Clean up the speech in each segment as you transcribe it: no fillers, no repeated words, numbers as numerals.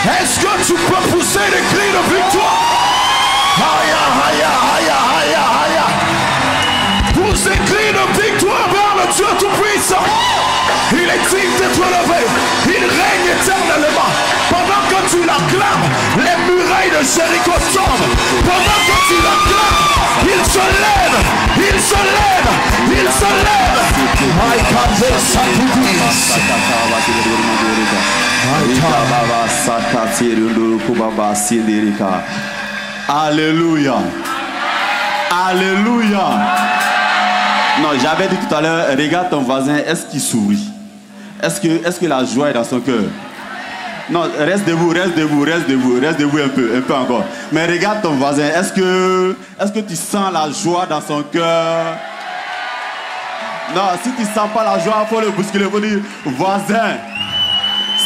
Est-ce que tu peux pousser des cris de victoire? Aïe, aïe, aïe, aïe, aïe. Pousse des cris de victoire vers le Dieu Tout-Puissant. Il est digne d'être élevé. Il règne éternellement. Pendant que tu l'acclames, les murailles de Jéricho tombent. Pendant que tu l'acclames, il se lève. Il se lève. Il se lève. Alléluia. Alléluia. Non, j'avais dit tout à l'heure, regarde ton voisin, est-ce qu'il sourit? Est-ce que la joie est dans son cœur? Non, reste debout, reste debout, reste debout, reste debout un peu encore. Mais regarde ton voisin, est-ce que tu sens la joie dans son cœur? Non, si tu ne sens pas la joie, il faut le bousculer, il faut dire, voisin,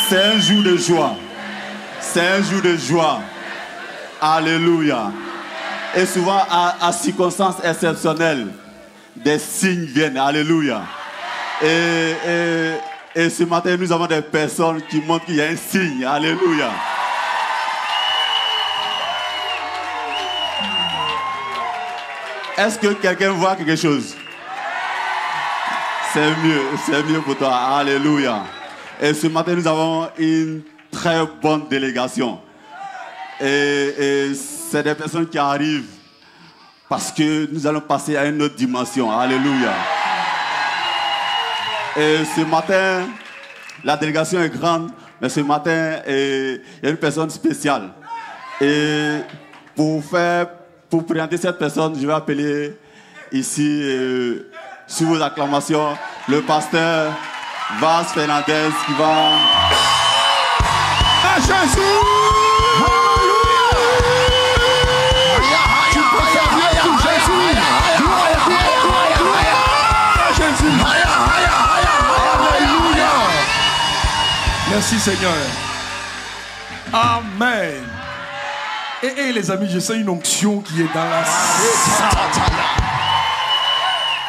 c'est un jour de joie. C'est un jour de joie. Alléluia. Et souvent, à circonstances exceptionnelles, des signes viennent. Alléluia. Et ce matin, nous avons des personnes qui montrent qu'il y a un signe. Alléluia. Est-ce que quelqu'un voit quelque chose? C'est mieux pour toi. Alléluia. Et ce matin, nous avons une très bonne délégation. Et c'est des personnes qui arrivent parce que nous allons passer à une autre dimension. Alléluia. Et ce matin, la délégation est grande, mais ce matin, il y a une personne spéciale. Et pour présenter cette personne, je vais appeler ici, sous vos acclamations, le pasteur Vaz Fernandez qui va... À Jésus! Merci Seigneur. Amen. Et les amis, je sens une onction qui est dans la salle.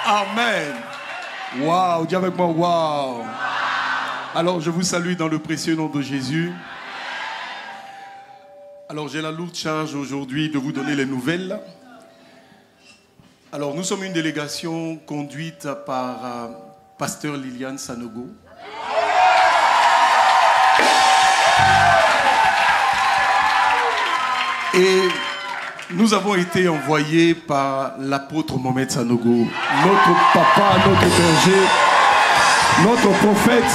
Amen. Waouh, dis avec moi, waouh. Alors je vous salue dans le précieux nom de Jésus. Alors j'ai la lourde charge aujourd'hui de vous donner les nouvelles. Alors nous sommes une délégation conduite par pasteur Liliane Sanogo. Et nous avons été envoyés par l'apôtre Mohamed Sanogo, notre papa, notre berger, notre prophète.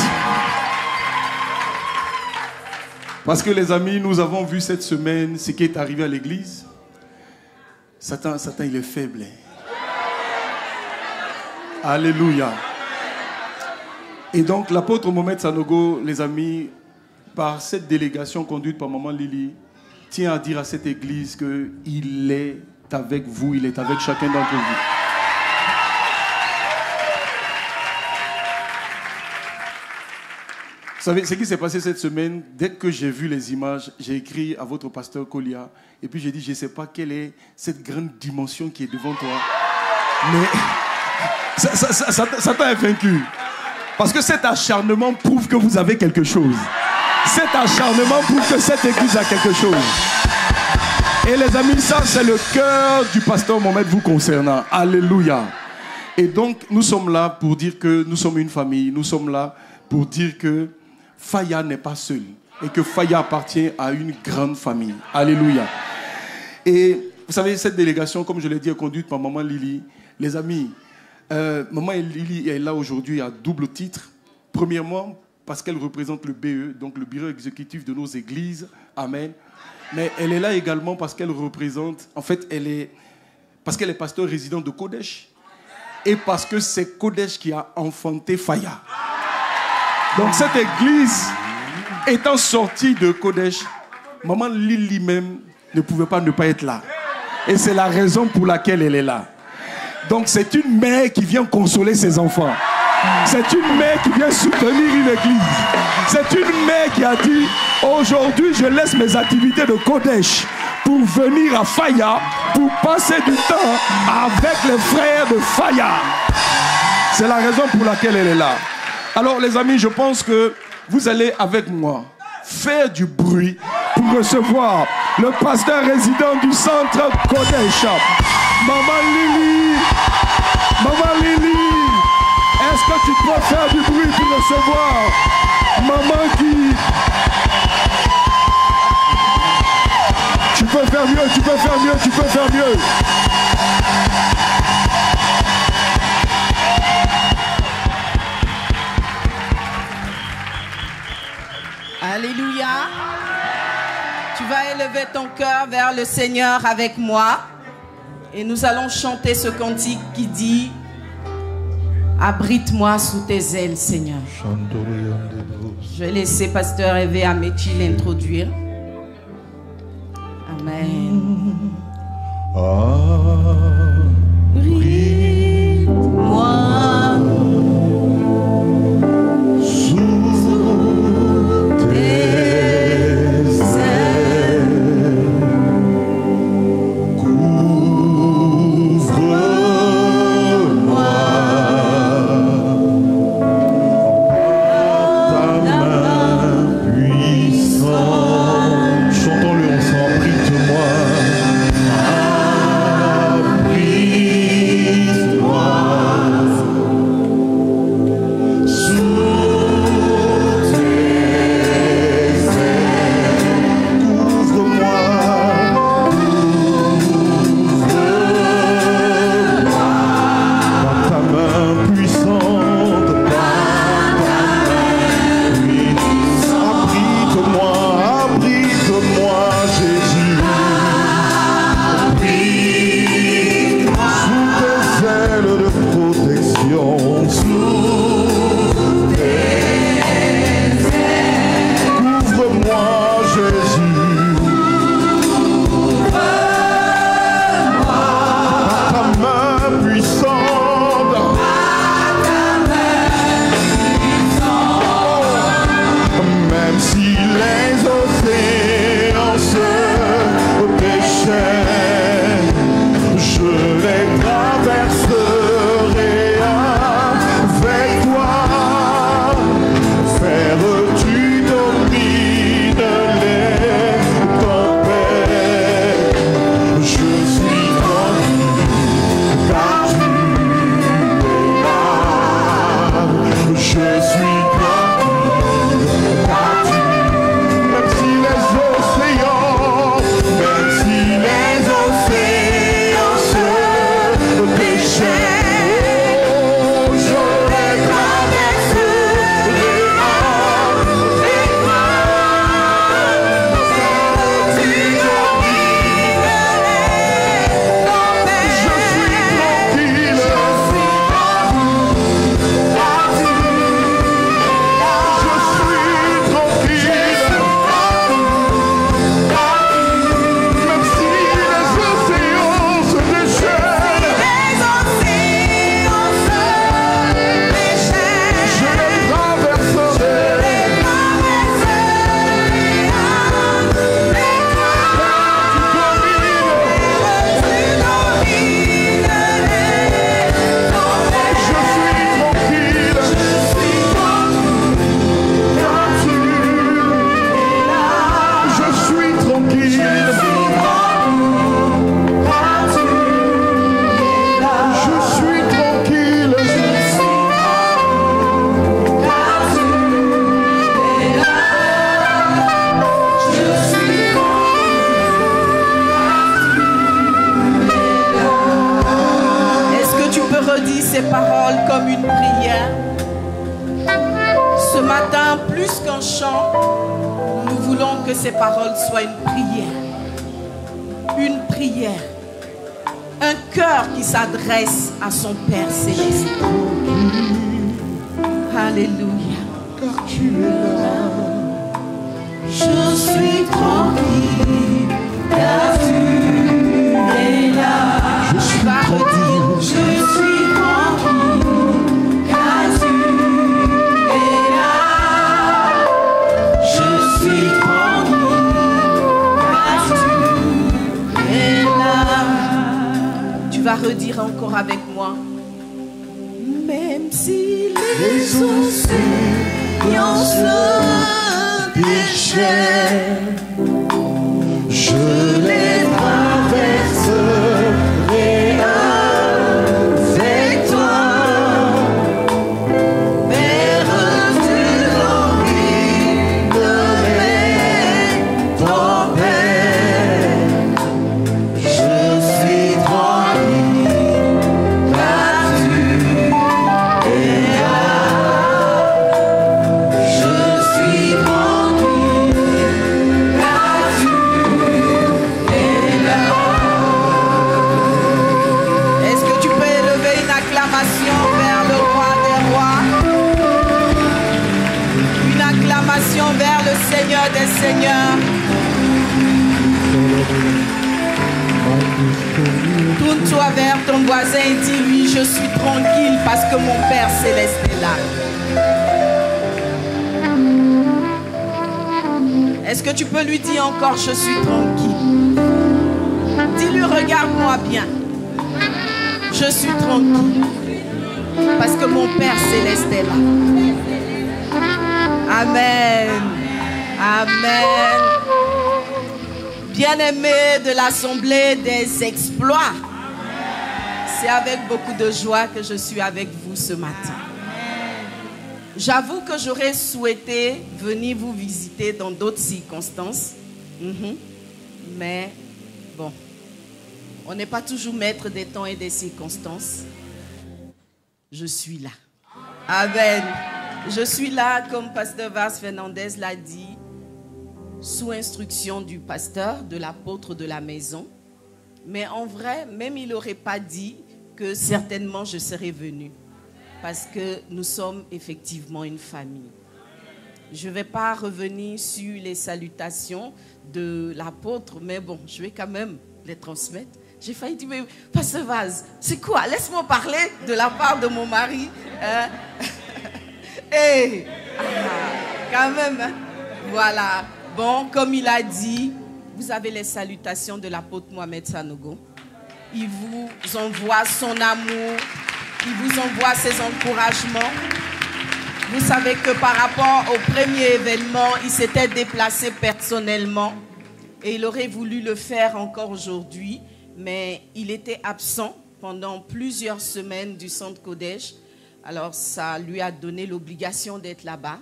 Parce que les amis, nous avons vu cette semaine ce qui est arrivé à l'église. Satan, il est faible. Alléluia. Et donc l'apôtre Mohamed Sanogo, les amis, par cette délégation conduite par maman Lily, tient à dire à cette église qu'il est avec vous, il est avec chacun d'entre vous. Vous savez, ce qui s'est passé cette semaine, dès que j'ai vu les images, j'ai écrit à votre pasteur Kolia, et puis j'ai dit, je ne sais pas quelle est cette grande dimension qui est devant toi, mais Satan est vaincu. Parce que cet acharnement prouve que vous avez quelque chose. Cet acharnement prouve que cette église a quelque chose. Et les amis, ça c'est le cœur du pasteur Mohamed vous concernant. Alléluia. Et donc nous sommes là pour dire que nous sommes une famille. Nous sommes là pour dire que Faya n'est pas seul. Et que Faya appartient à une grande famille. Alléluia. Et vous savez, cette délégation, comme je l'ai dit, est conduite par maman Lily. Les amis, maman Lily est là aujourd'hui à double titre. Premièrement, parce qu'elle représente le BE, donc le bureau exécutif de nos églises. Amen. Mais elle est là également parce qu'elle représente, en fait, parce qu'elle est pasteur résident de Kodesh. Et parce que c'est Kodesh qui a enfanté Faya. Donc cette église, étant sortie de Kodesh, maman Lily même ne pouvait pas ne pas être là. Et c'est la raison pour laquelle elle est là. Donc c'est une mère qui vient consoler ses enfants. C'est une mère qui vient soutenir une église. C'est une mère qui a dit, aujourd'hui je laisse mes activités de Kodesh pour venir à Faya, pour passer du temps avec les frères de Faya. C'est la raison pour laquelle elle est là. Alors les amis, je pense que vous allez avec moi faire du bruit pour recevoir le pasteur résident du centre Kodesh. Maman Lily, est-ce que tu peux faire du bruit pour recevoir Maman Guy? Tu peux faire mieux, tu peux faire mieux, tu peux faire mieux. Alléluia. Tu vas élever ton cœur vers le Seigneur avec moi. Et nous allons chanter ce cantique qui dit: abrite-moi sous tes ailes, Seigneur. Je vais laisser Pasteur Hervé Améchi l'introduire. Amen. Abrite-moi sous tes ailes. Couvre-moi ta main puissante. Chantons-le ensemble. Abrite-moi. ces paroles comme une prière. Ce matin, plus qu'un chant, nous voulons que ces paroles soient une prière. Une prière. Un cœur qui s'adresse à son Père Céleste. Alléluia. Car tu es là. Je suis tranquille, car tu es là. Je suis tranquille. Je suis tranquille, car tu es là. Je suis tranquille, car tu es là. Tu vas redire encore avec moi. Même si les océans se déchaînent, Tourne-toi vers ton voisin et dis-lui, je suis tranquille parce que mon Père Céleste est là. Est-ce que tu peux lui dire encore, je suis tranquille? Dis-lui, regarde-moi bien. Je suis tranquille parce que mon Père Céleste est là. Amen. Amen. Bien-aimés de l'Assemblée des exploits, c'est avec beaucoup de joie que je suis avec vous ce matin. J'avoue que j'aurais souhaité venir vous visiter dans d'autres circonstances. Mais bon, on n'est pas toujours maître des temps et des circonstances. Je suis là. Amen. Je suis là, comme Pasteur Vars Fernandez l'a dit, sous instruction du pasteur, de l'apôtre de la maison. Mais en vrai, même il n'aurait pas dit que certainement je serais venu. Parce que nous sommes effectivement une famille. Je ne vais pas revenir sur les salutations de l'apôtre, mais bon, je vais quand même les transmettre. J'ai failli dire, mais Pasteur Vaz, c'est quoi? Laisse-moi parler de la part de mon mari. Hein? Hey, quand même, hein? Voilà. Bon, comme il a dit, vous avez les salutations de l'apôtre Mohamed Sanogo. Il vous envoie son amour. Il vous envoie ses encouragements. Vous savez que par rapport au premier événement, il s'était déplacé personnellement et il aurait voulu le faire encore aujourd'hui, mais il était absent pendant plusieurs semaines du centre Kodesh. Alors ça lui a donné l'obligation d'être là-bas.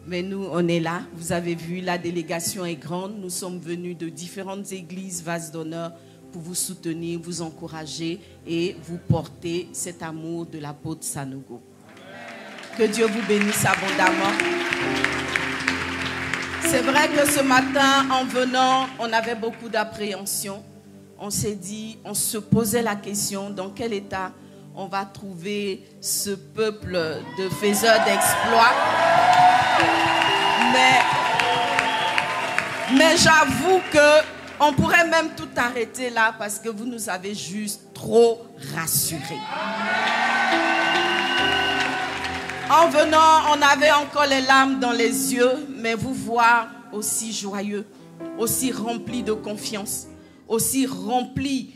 Mais nous, on est là. Vous avez vu, la délégation est grande. Nous sommes venus de différentes églises, Vase d'honneur, pour vous soutenir, vous encourager et vous porter cet amour de l'apôtre Sanogo. Que Dieu vous bénisse abondamment. C'est vrai que ce matin, en venant, on avait beaucoup d'appréhension. On s'est dit, on se posait la question, dans quel état on va trouver ce peuple de faiseurs d'exploits. Mais j'avoue que on pourrait même tout arrêter là parce que vous nous avez juste trop rassurés. En venant, on avait encore les larmes dans les yeux, mais vous voir aussi joyeux, aussi remplis de confiance, aussi remplis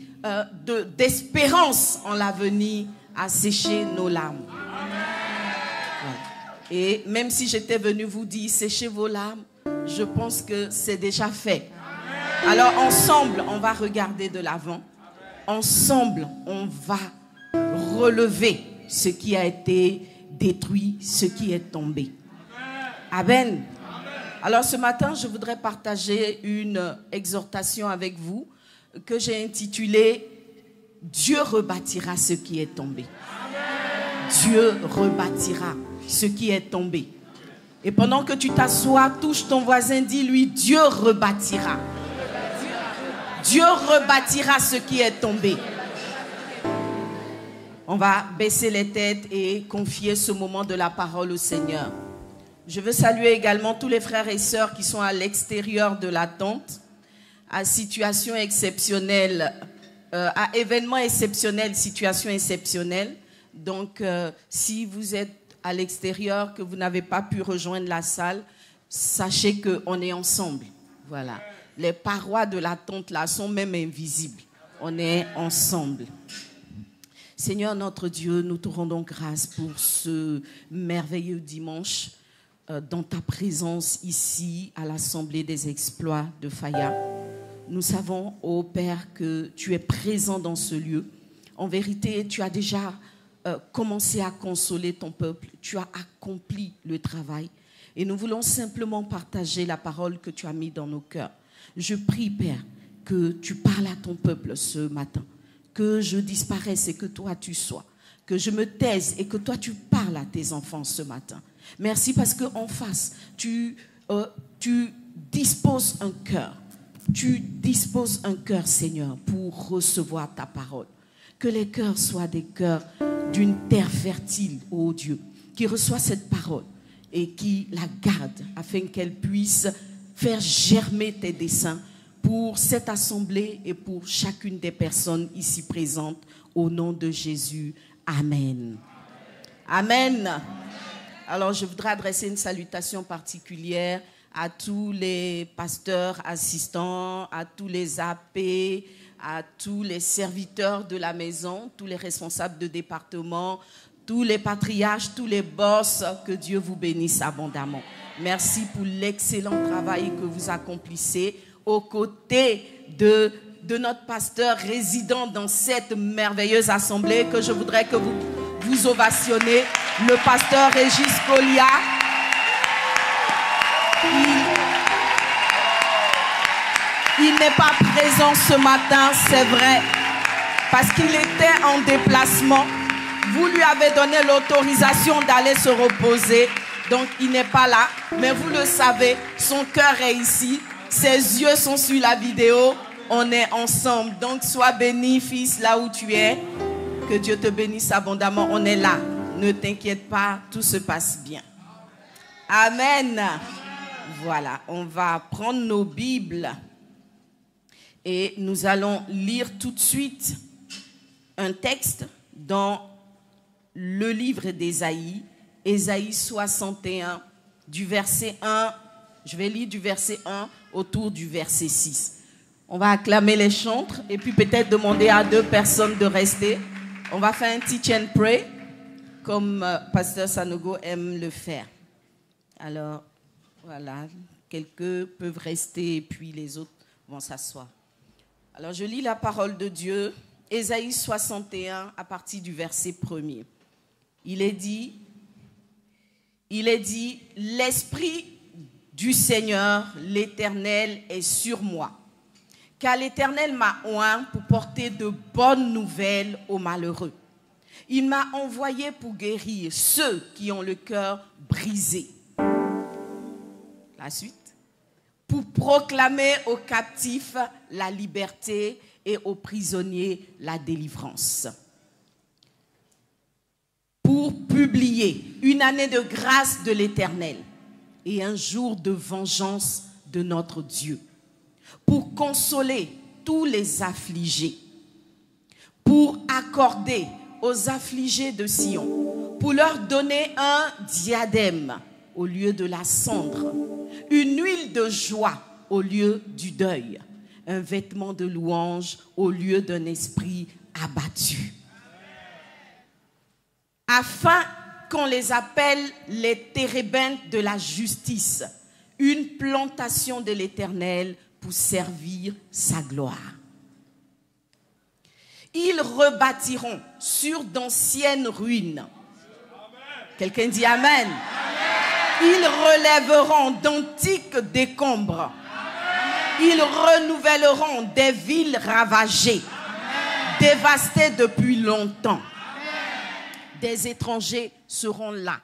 d'espérance en l'avenir a séché nos larmes. Et même si j'étais venu vous dire séchez vos larmes, je pense que c'est déjà fait. Alors ensemble, on va regarder de l'avant. Ensemble, on va relever ce qui a été détruit, ce qui est tombé. Amen. Alors ce matin, je voudrais partager une exhortation avec vous que j'ai intitulée « Dieu rebâtira ce qui est tombé ». Dieu rebâtira ce qui est tombé. Et pendant que tu t'assois, touche ton voisin, dis-lui, Dieu rebâtira. Dieu rebâtira ce qui est tombé. On va baisser les têtes et confier ce moment de la parole au Seigneur. Je veux saluer également tous les frères et sœurs qui sont à l'extérieur de la tente, à situation exceptionnelle, à événements exceptionnels, situation exceptionnelle. Donc, si vous êtes à l'extérieur, que vous n'avez pas pu rejoindre la salle, sachez qu'on est ensemble. Voilà. Les parois de la tente là sont même invisibles. On est ensemble. Seigneur notre Dieu, nous te rendons grâce pour ce merveilleux dimanche dans ta présence ici à l'Assemblée des exploits de Faya. Nous savons, ô Père, que tu es présent dans ce lieu. En vérité, tu as déjà commencé à consoler ton peuple. Tu as accompli le travail. Et nous voulons simplement partager la parole que tu as mise dans nos cœurs. Je prie, Père, que tu parles à ton peuple ce matin. Que je disparaisse et que toi tu sois. Que je me taise et que toi tu parles à tes enfants ce matin. Merci parce qu'en face, tu disposes un cœur. Tu disposes un cœur, Seigneur, pour recevoir ta parole. Que les cœurs soient des cœurs d'une terre fertile, ô Dieu, qui reçoit cette parole et qui la garde afin qu'elle puisse faire germer tes desseins pour cette assemblée et pour chacune des personnes ici présentes. Au nom de Jésus, Amen. Amen. Alors, je voudrais adresser une salutation particulière à tous les pasteurs assistants, à tous les AP, à tous les serviteurs de la maison, tous les responsables de département, tous les patriarches, tous les boss. Que Dieu vous bénisse abondamment. Merci pour l'excellent travail que vous accomplissez aux côtés de notre pasteur résident dans cette merveilleuse assemblée, que je voudrais que vous ovationnez, le pasteur Régis Collia. Il n'est pas présent ce matin, c'est vrai, parce qu'il était en déplacement. Vous lui avez donné l'autorisation d'aller se reposer, donc il n'est pas là. Mais vous le savez, son cœur est ici, ses yeux sont sur la vidéo, on est ensemble. Donc sois béni, fils, là où tu es. Que Dieu te bénisse abondamment, on est là. Ne t'inquiète pas, tout se passe bien. Amen. Voilà, on va prendre nos Bibles et nous allons lire tout de suite un texte dans le livre d'Ésaïe, Ésaïe 61, du verset 1, je vais lire du verset 1 autour du verset 6. On va acclamer les chantres et puis peut-être demander à 2 personnes de rester. On va faire un teach and pray, comme Pasteur Sanogo aime le faire. Alors, voilà, quelques peuvent rester et puis les autres vont s'asseoir. Alors, je lis la parole de Dieu, Ésaïe 61, à partir du verset 1er. Il est dit, l'Esprit du Seigneur, l'Éternel, est sur moi. Car l'Éternel m'a oint pour porter de bonnes nouvelles aux malheureux. Il m'a envoyé pour guérir ceux qui ont le cœur brisé. La suite. Pour proclamer aux captifs la liberté et aux prisonniers la délivrance. Pour publier une année de grâce de l'Éternel et un jour de vengeance de notre Dieu. Pour consoler tous les affligés. Pour accorder aux affligés de Sion. Pour leur donner un diadème au lieu de la cendre. Une huile de joie au lieu du deuil. Un vêtement de louange au lieu d'un esprit abattu. Afin qu'on les appelle les térébintes de la justice, une plantation de l'Éternel pour servir sa gloire. Ils rebâtiront sur d'anciennes ruines. Quelqu'un dit Amen. Ils relèveront d'antiques décombres. Ils renouvelleront des villes ravagées, dévastées depuis longtemps. Des étrangers seront là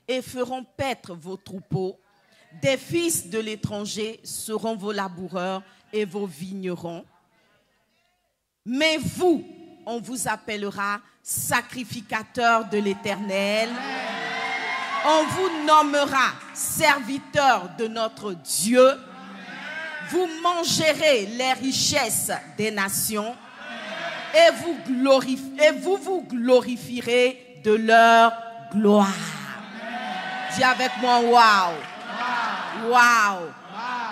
et feront paître vos troupeaux. Des fils de l'étranger seront vos laboureurs et vos vignerons. Mais vous, on vous appellera sacrificateurs de l'Éternel. On vous nommera serviteurs de notre Dieu. Vous mangerez les richesses des nations et vous vous glorifierez de leur gloire. Dis avec moi, waouh! Waouh!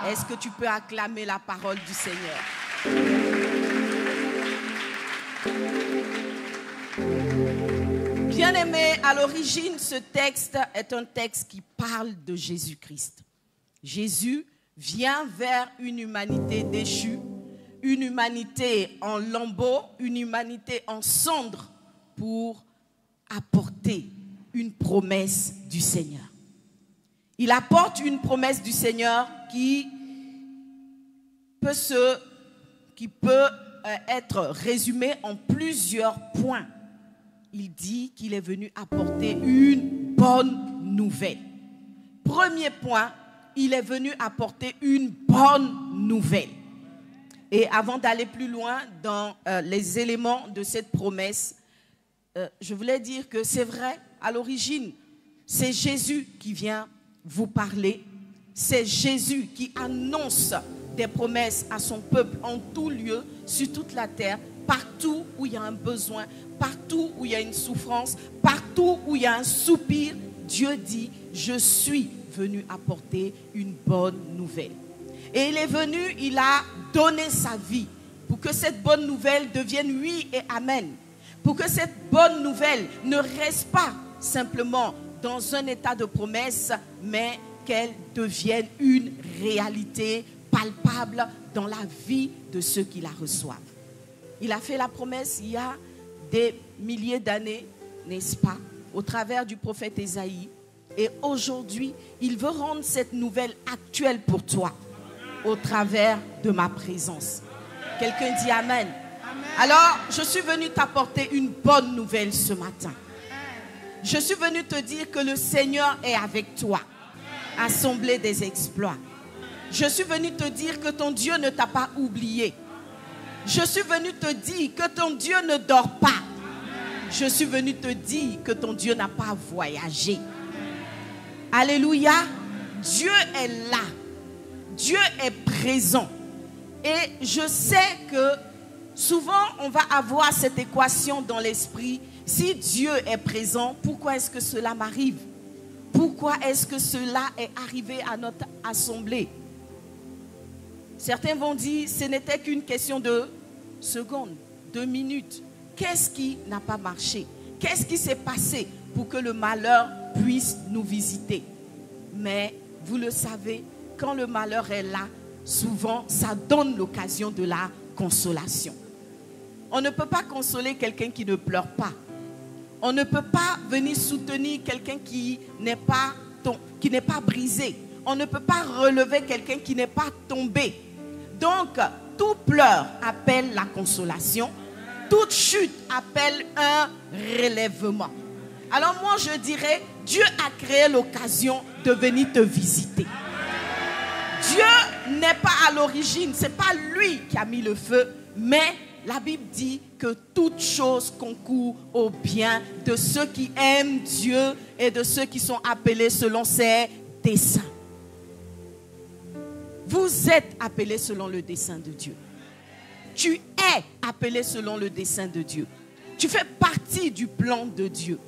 Est-ce que tu peux acclamer la parole du Seigneur? Bien-aimés, à l'origine, ce texte est un texte qui parle de Jésus-Christ. Jésus vient vers une humanité déchue, une humanité en lambeaux, une humanité en cendres pour apporter une promesse du Seigneur. Il apporte une promesse du Seigneur qui peut être résumée en plusieurs points. Il dit qu'il est venu apporter une bonne nouvelle. Premier point, il est venu apporter une bonne nouvelle. Et avant d'aller plus loin dans les éléments de cette promesse, je voulais dire que c'est vrai, à l'origine, c'est Jésus qui vient vous parler. C'est Jésus qui annonce des promesses à son peuple en tout lieu, sur toute la terre, partout où il y a un besoin, partout où il y a une souffrance, partout où il y a un soupir. Dieu dit, je suis venu apporter une bonne nouvelle. Et il est venu, il a donné sa vie pour que cette bonne nouvelle devienne oui et amen. Pour que cette bonne nouvelle ne reste pas simplement dans un état de promesse, mais qu'elle devienne une réalité palpable dans la vie de ceux qui la reçoivent. Il a fait la promesse il y a des milliers d'années, n'est-ce pas, au travers du prophète Ésaïe. Et aujourd'hui, il veut rendre cette nouvelle actuelle pour toi, au travers de ma présence. Quelqu'un dit Amen. Alors, je suis venu t'apporter une bonne nouvelle ce matin. Je suis venu te dire que le Seigneur est avec toi. Assemblée des exploits. Je suis venu te dire que ton Dieu ne t'a pas oublié. Je suis venu te dire que ton Dieu ne dort pas. Je suis venu te dire que ton Dieu n'a pas voyagé. Alléluia. Dieu est là. Dieu est présent. Et je sais que souvent on va avoir cette équation dans l'esprit. Si Dieu est présent, pourquoi est-ce que cela m'arrive? Pourquoi est-ce que cela est arrivé à notre assemblée? Certains vont dire, ce n'était qu'une question de secondes, de minutes. Qu'est-ce qui n'a pas marché? Qu'est-ce qui s'est passé pour que le malheur puisse nous visiter? Mais vous le savez, quand le malheur est là, souvent ça donne l'occasion de la consolation. On ne peut pas consoler quelqu'un qui ne pleure pas. On ne peut pas venir soutenir quelqu'un qui n'est pas brisé. On ne peut pas relever quelqu'un qui n'est pas tombé. Donc, tout pleur appelle la consolation. Toute chute appelle un relèvement. Alors moi, je dirais, Dieu a créé l'occasion de venir te visiter. Dieu n'est pas à l'origine, ce n'est pas lui qui a mis le feu, mais la Bible dit que toute chose concourt au bien de ceux qui aiment Dieu et de ceux qui sont appelés selon ses desseins. Vous êtes appelés selon le dessein de Dieu. Tu es appelé selon le dessein de Dieu. Tu fais partie du plan de Dieu.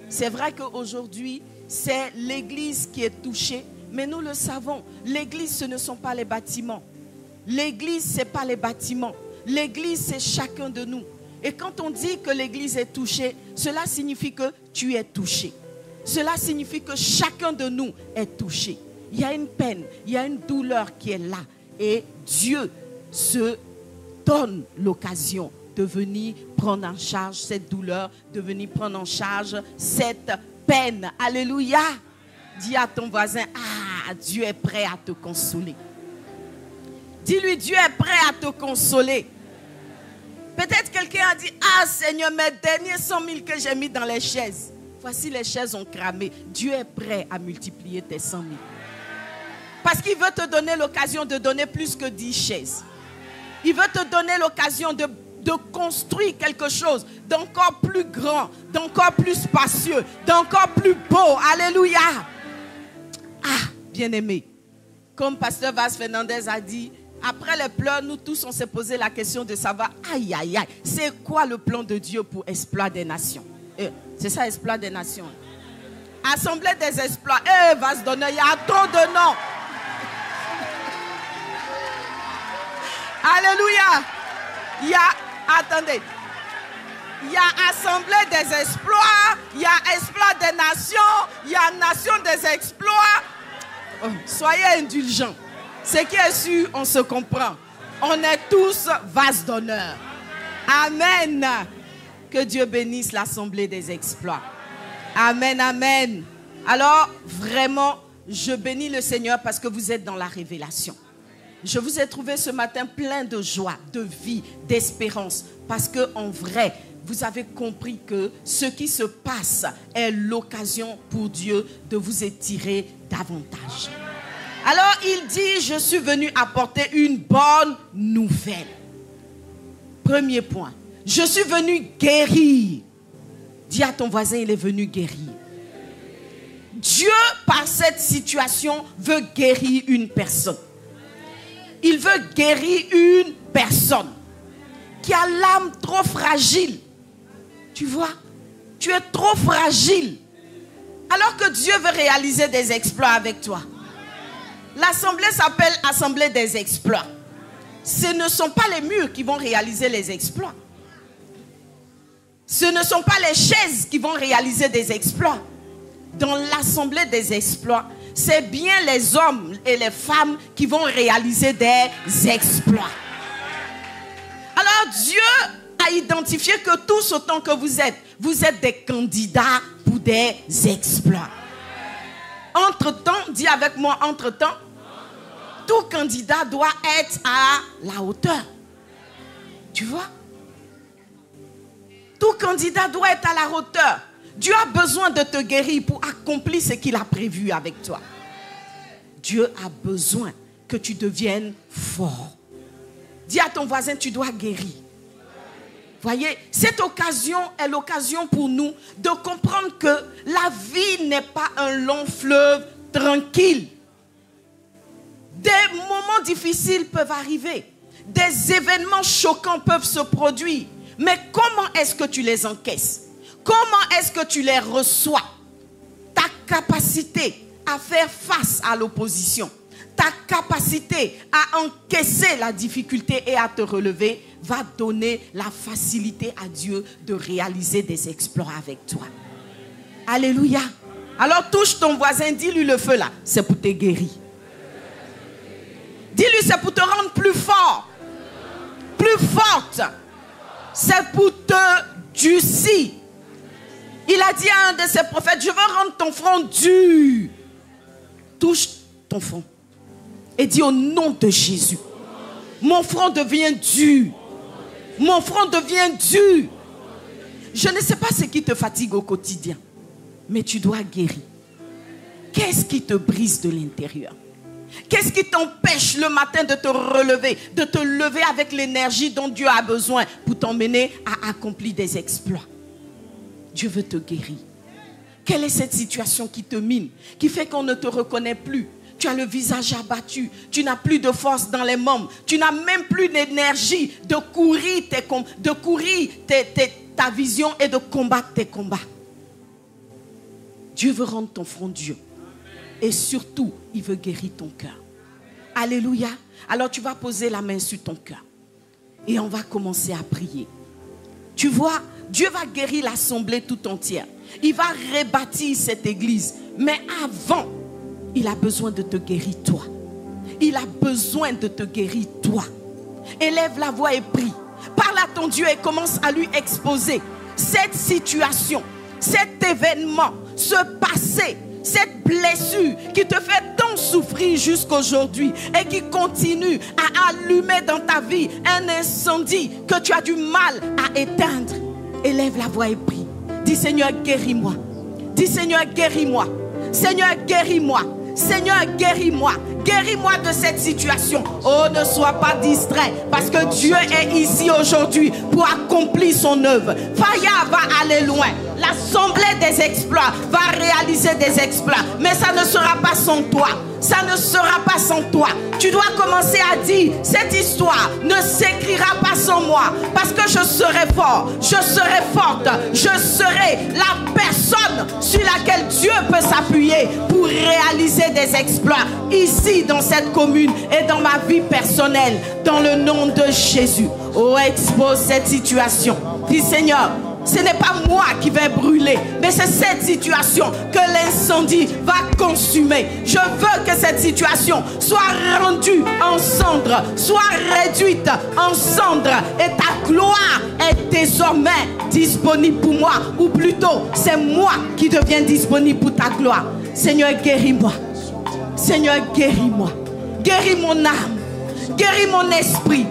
C'est vrai qu'aujourd'hui, c'est l'Église qui est touchée, mais nous le savons. L'Église, ce ne sont pas les bâtiments. L'Église, ce n'est pas les bâtiments. L'Église, c'est chacun de nous. Et quand on dit que l'Église est touchée, cela signifie que tu es touché. Cela signifie que chacun de nous est touché. Il y a une peine, il y a une douleur qui est là. Et Dieu se donne l'occasion de venir prendre en charge cette douleur, de venir prendre en charge cette peine. Alléluia. Dis à ton voisin, ah, Dieu est prêt à te consoler. Dis-lui, Dieu est prêt à te consoler. Peut-être quelqu'un a dit, ah Seigneur, mes derniers 100 000 que j'ai mis dans les chaises, voici les chaises ont cramé. Dieu est prêt à multiplier tes 100 000. Parce qu'il veut te donner l'occasion de donner plus que 10 chaises. Il veut te donner l'occasion de construire quelque chose d'encore plus grand, d'encore plus spacieux, d'encore plus beau. Alléluia. Ah, bien-aimé. Comme Pasteur Vaz Fernandez a dit, après les pleurs, nous tous on s'est posé la question de savoir, aïe, aïe, aïe, c'est quoi le plan de Dieu pour exploit des nations? C'est ça, exploit des nations. Assemblée des exploits. Vaz Donner, il y a trop de noms. Alléluia. Il y a, attendez, il y a Assemblée des exploits, il y a exploit des nations, il y a Nation des exploits. Oh, soyez indulgents. Ce qui est sûr, on se comprend. On est tous vases d'honneur. Amen. Que Dieu bénisse l'Assemblée des exploits. Amen, amen. Alors, vraiment, je bénis le Seigneur parce que vous êtes dans la révélation. Je vous ai trouvé ce matin plein de joie, de vie, d'espérance. Parce qu'en vrai, vous avez compris que ce qui se passe est l'occasion pour Dieu de vous étirer davantage. Alors il dit, je suis venu apporter une bonne nouvelle. Premier point, je suis venu guérir. Dis à ton voisin, il est venu guérir. Dieu, par cette situation, veut guérir une personne. Il veut guérir une personne qui a l'âme trop fragile. Tu vois, tu es trop fragile. Alors que Dieu veut réaliser des exploits avec toi. L'assemblée s'appelle Assemblée des exploits. Ce ne sont pas les murs qui vont réaliser les exploits. Ce ne sont pas les chaises qui vont réaliser des exploits. Dans l'Assemblée des exploits, c'est bien les hommes et les femmes qui vont réaliser des exploits. Alors Dieu a identifié que tous autant que vous êtes des candidats pour des exploits. Entre-temps, dis avec moi, entre-temps, tout candidat doit être à la hauteur. Tu vois? Tout candidat doit être à la hauteur. Dieu a besoin de te guérir pour accomplir ce qu'il a prévu avec toi. Dieu a besoin que tu deviennes fort. Dis à ton voisin, tu dois guérir. Voyez, cette occasion est l'occasion pour nous de comprendre que la vie n'est pas un long fleuve tranquille. Des moments difficiles peuvent arriver. Des événements choquants peuvent se produire. Mais comment est-ce que tu les encaisses? Comment est-ce que tu les reçois? Ta capacité à faire face à l'opposition, ta capacité à encaisser la difficulté et à te relever va donner la facilité à Dieu de réaliser des exploits avec toi. Alléluia. Alors touche ton voisin, dis-lui le feu là, c'est pour te guérir. Dis-lui c'est pour te rendre plus fort, plus forte. C'est pour te durcir. Il a dit à un de ses prophètes, je veux rendre ton front dur. Touche ton front et dis au nom de Jésus, mon front devient dur. Mon front devient dur. Je ne sais pas ce qui te fatigue au quotidien, mais tu dois guérir. Qu'est-ce qui te brise de l'intérieur? Qu'est-ce qui t'empêche le matin de te relever, de te lever avec l'énergie dont Dieu a besoin pour t'emmener à accomplir des exploits? Dieu veut te guérir. Quelle est cette situation qui te mine, qui fait qu'on ne te reconnaît plus? Tu as le visage abattu, tu n'as plus de force dans les membres, tu n'as même plus d'énergie de courir, ta vision et de combattre tes combats. Dieu veut rendre ton front dur. Et surtout, il veut guérir ton cœur. Alléluia. Alors tu vas poser la main sur ton cœur. Et on va commencer à prier. Tu vois, Dieu va guérir l'assemblée tout entière. Il va rebâtir cette église. Mais avant, il a besoin de te guérir toi. Il a besoin de te guérir toi. Élève la voix et prie. Parle à ton Dieu et commence à lui exposer cette situation, cet événement, ce passé, cette blessure qui te fait tant souffrir jusqu'aujourd'hui et qui continue à allumer dans ta vie un incendie que tu as du mal à éteindre. Élève la voix et prie. Dis Seigneur, guéris-moi. Dis Seigneur, guéris-moi. Seigneur, guéris-moi. Seigneur, guéris-moi. Guéris-moi de cette situation. Oh, ne sois pas distrait parce que Dieu est ici aujourd'hui pour accomplir son œuvre. Faya va aller loin. L'assemblée des exploits va réaliser des exploits. Mais ça ne sera pas sans toi. Ça ne sera pas sans toi. Tu dois commencer à dire, cette histoire ne s'écrira pas sans moi. Parce que je serai fort, je serai forte, je serai la personne sur laquelle Dieu peut s'appuyer pour réaliser des exploits ici dans cette commune et dans ma vie personnelle. Dans le nom de Jésus. Oh, expose cette situation. Dis Seigneur, ce n'est pas moi qui vais brûler, mais c'est cette situation que l'incendie va consumer. Je veux que cette situation soit rendue en cendres, soit réduite en cendres. Et ta gloire est désormais disponible pour moi. Ou plutôt, c'est moi qui deviens disponible pour ta gloire. Seigneur, guéris-moi. Seigneur, guéris-moi. Guéris mon âme. Guéris mon esprit.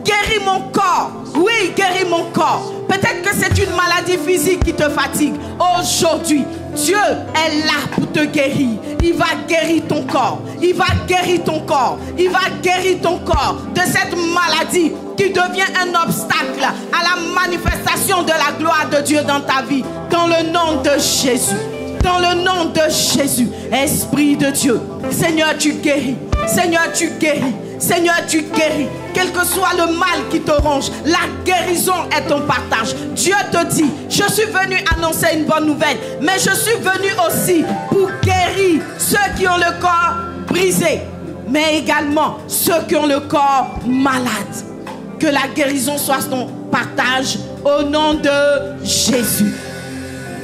Guéris mon corps. Oui, guéris mon corps. Peut-être que c'est une maladie physique qui te fatigue. Aujourd'hui, Dieu est là pour te guérir. Il va guérir ton corps. Il va guérir ton corps. Il va guérir ton corps de cette maladie qui devient un obstacle à la manifestation de la gloire de Dieu dans ta vie. Dans le nom de Jésus. Dans le nom de Jésus. Esprit de Dieu. Seigneur, tu guéris. Seigneur, tu guéris. Seigneur, tu guéris. Quel que soit le mal qui te ronge, la guérison est ton partage. Dieu te dit, je suis venu annoncer une bonne nouvelle, mais je suis venu aussi pour guérir ceux qui ont le corps brisé, mais également ceux qui ont le corps malade. Que la guérison soit ton partage au nom de Jésus.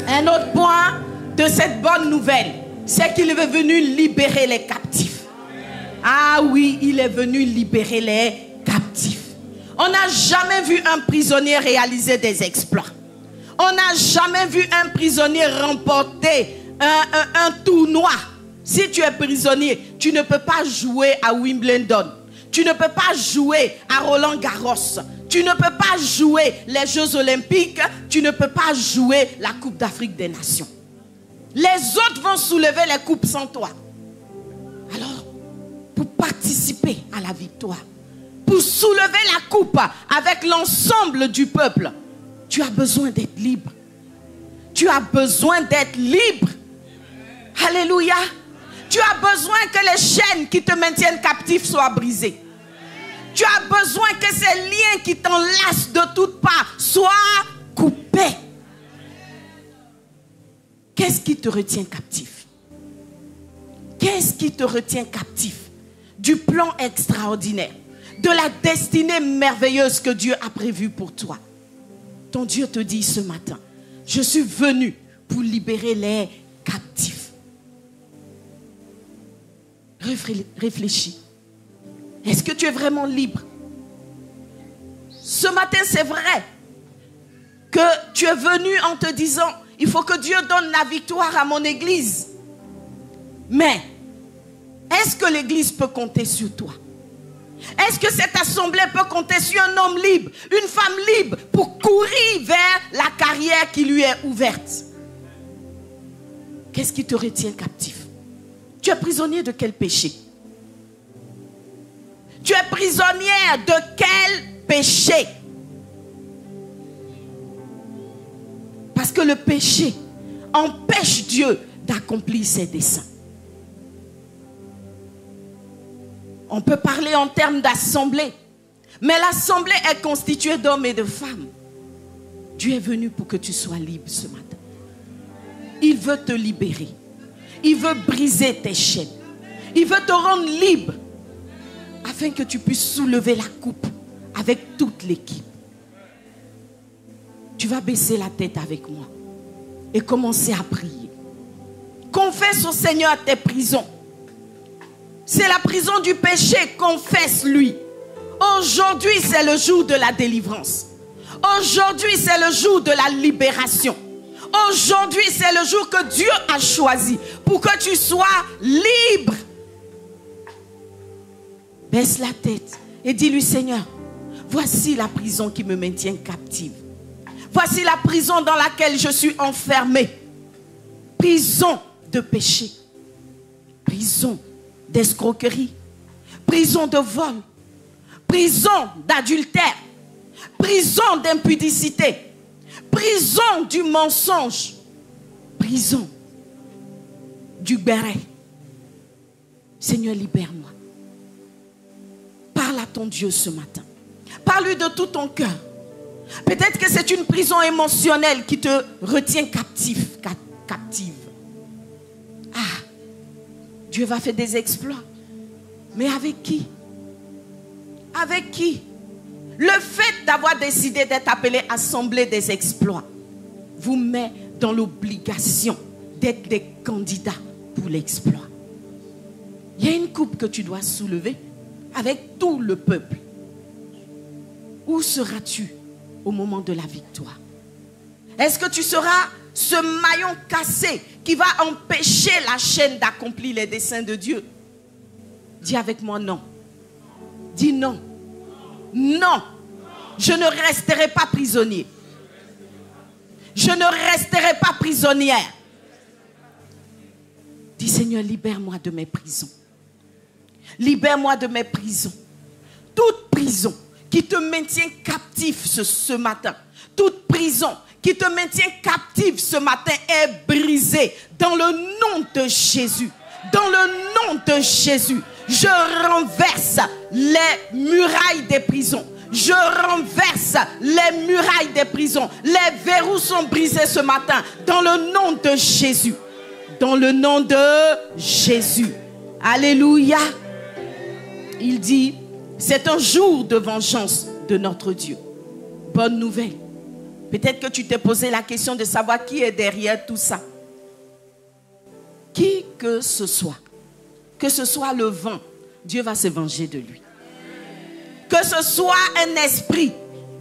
Un autre point de cette bonne nouvelle, c'est qu'il est venu libérer les captifs. Ah oui, il est venu libérer les captifs. On n'a jamais vu un prisonnier réaliser des exploits. On n'a jamais vu un prisonnier remporter un tournoi. Si tu es prisonnier, tu ne peux pas jouer à Wimbledon. Tu ne peux pas jouer à Roland Garros. Tu ne peux pas jouer les Jeux Olympiques. Tu ne peux pas jouer la Coupe d'Afrique des Nations. Les autres vont soulever les coupes sans toi. Alors, pour participer à la victoire, pour soulever la coupe avec l'ensemble du peuple, tu as besoin d'être libre. Tu as besoin d'être libre. Alléluia. Tu as besoin que les chaînes qui te maintiennent captif soient brisées. Tu as besoin que ces liens qui t'enlacent de toutes parts soient coupés. Qu'est-ce qui te retient captif? Qu'est-ce qui te retient captif du plan extraordinaire, de la destinée merveilleuse que Dieu a prévue pour toi? Ton Dieu te dit ce matin, je suis venu pour libérer les captifs. Réfléchis. Est-ce que tu es vraiment libre? Ce matin, c'est vrai que tu es venu en te disant, il faut que Dieu donne la victoire à mon église. Mais, est-ce que l'église peut compter sur toi? Est-ce que cette assemblée peut compter sur un homme libre, une femme libre pour courir vers la carrière qui lui est ouverte? Qu'est-ce qui te retient captif? Tu es prisonnier de quel péché? Tu es prisonnière de quel péché? Parce que le péché empêche Dieu d'accomplir ses desseins. On peut parler en termes d'assemblée, mais l'assemblée est constituée d'hommes et de femmes. Dieu est venu pour que tu sois libre ce matin. Il veut te libérer. Il veut briser tes chaînes. Il veut te rendre libre afin que tu puisses soulever la coupe avec toute l'équipe. Tu vas baisser la tête avec moi et commencer à prier. Confesse au Seigneur tes prisons. C'est la prison du péché, confesse-lui. Aujourd'hui, c'est le jour de la délivrance. Aujourd'hui, c'est le jour de la libération. Aujourd'hui, c'est le jour que Dieu a choisi pour que tu sois libre. Baisse la tête et dis-lui, Seigneur, voici la prison qui me maintient captive. Voici la prison dans laquelle je suis enfermée. Prison de péché. Prison d'escroquerie. Prison de vol. Prison d'adultère. Prison d'impudicité. Prison du mensonge. Prison du béret. Seigneur, libère-moi. Parle à ton Dieu ce matin. Parle-lui de tout ton cœur. Peut-être que c'est une prison émotionnelle qui te retient captive. Ah, Dieu va faire des exploits. Mais avec qui? Avec qui? Le fait d'avoir décidé d'être appelé Assemblée des exploits vous met dans l'obligation d'être des candidats pour l'exploit. Il y a une coupe que tu dois soulever avec tout le peuple. Où seras-tu au moment de la victoire? Est-ce que tu seras ce maillon cassé qui va empêcher la chaîne d'accomplir les desseins de Dieu? Dis avec moi non. Dis non. Non. Je ne resterai pas prisonnier. Je ne resterai pas prisonnière. Dis Seigneur, libère-moi de mes prisons. Libère-moi de mes prisons. Toute prison qui te maintient captif ce matin. Toute prison qui te maintient captif ce matin est brisée dans le nom de Jésus. Dans le nom de Jésus, je renverse les murailles des prisons. Je renverse les murailles des prisons. Les verrous sont brisés ce matin. Dans le nom de Jésus. Dans le nom de Jésus. Alléluia. Il dit, c'est un jour de vengeance de notre Dieu. Bonne nouvelle. Peut-être que tu t'es posé la question de savoir qui est derrière tout ça. Qui que ce soit le vent, Dieu va se venger de lui. Que ce soit un esprit,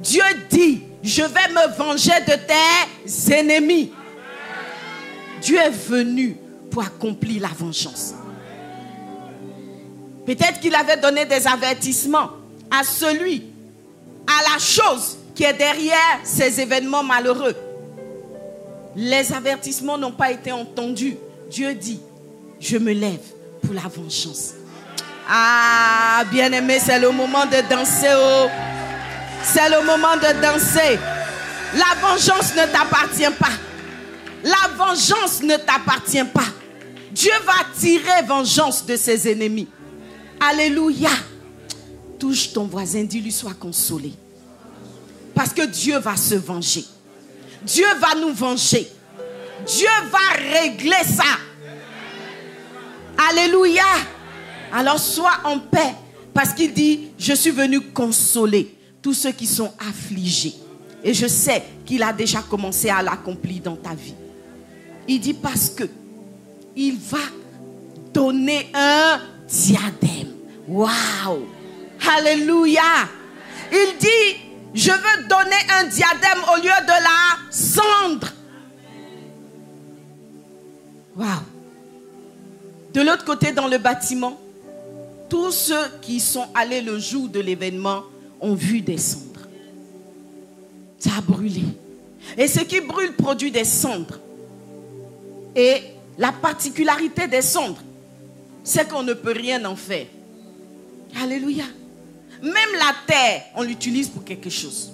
Dieu dit, je vais me venger de tes ennemis. Dieu est venu pour accomplir la vengeance. Peut-être qu'il avait donné des avertissements à celui, à la chose qui est derrière ces événements malheureux. Les avertissements n'ont pas été entendus. Dieu dit, je me lève pour la vengeance. Ah, bien-aimé, c'est le moment de danser. Oh. C'est le moment de danser. La vengeance ne t'appartient pas. La vengeance ne t'appartient pas. Dieu va tirer vengeance de ses ennemis. Alléluia. Touche ton voisin, dis-lui, sois consolé. Parce que Dieu va se venger. Dieu va nous venger. Dieu va régler ça. Alléluia. Alors sois en paix. Parce qu'il dit, je suis venu consoler tous ceux qui sont affligés. Et je sais qu'il a déjà commencé à l'accomplir dans ta vie. Il dit parce que il va donner un diadème. Waouh. Alléluia. Il dit, je veux donner un diadème au lieu de la cendre. Waouh. De l'autre côté, dans le bâtiment, tous ceux qui sont allés le jour de l'événement ont vu des cendres. Ça a brûlé. Et ce qui brûle produit des cendres. Et la particularité des cendres, c'est qu'on ne peut rien en faire. Alléluia. Même la terre, on l'utilise pour quelque chose.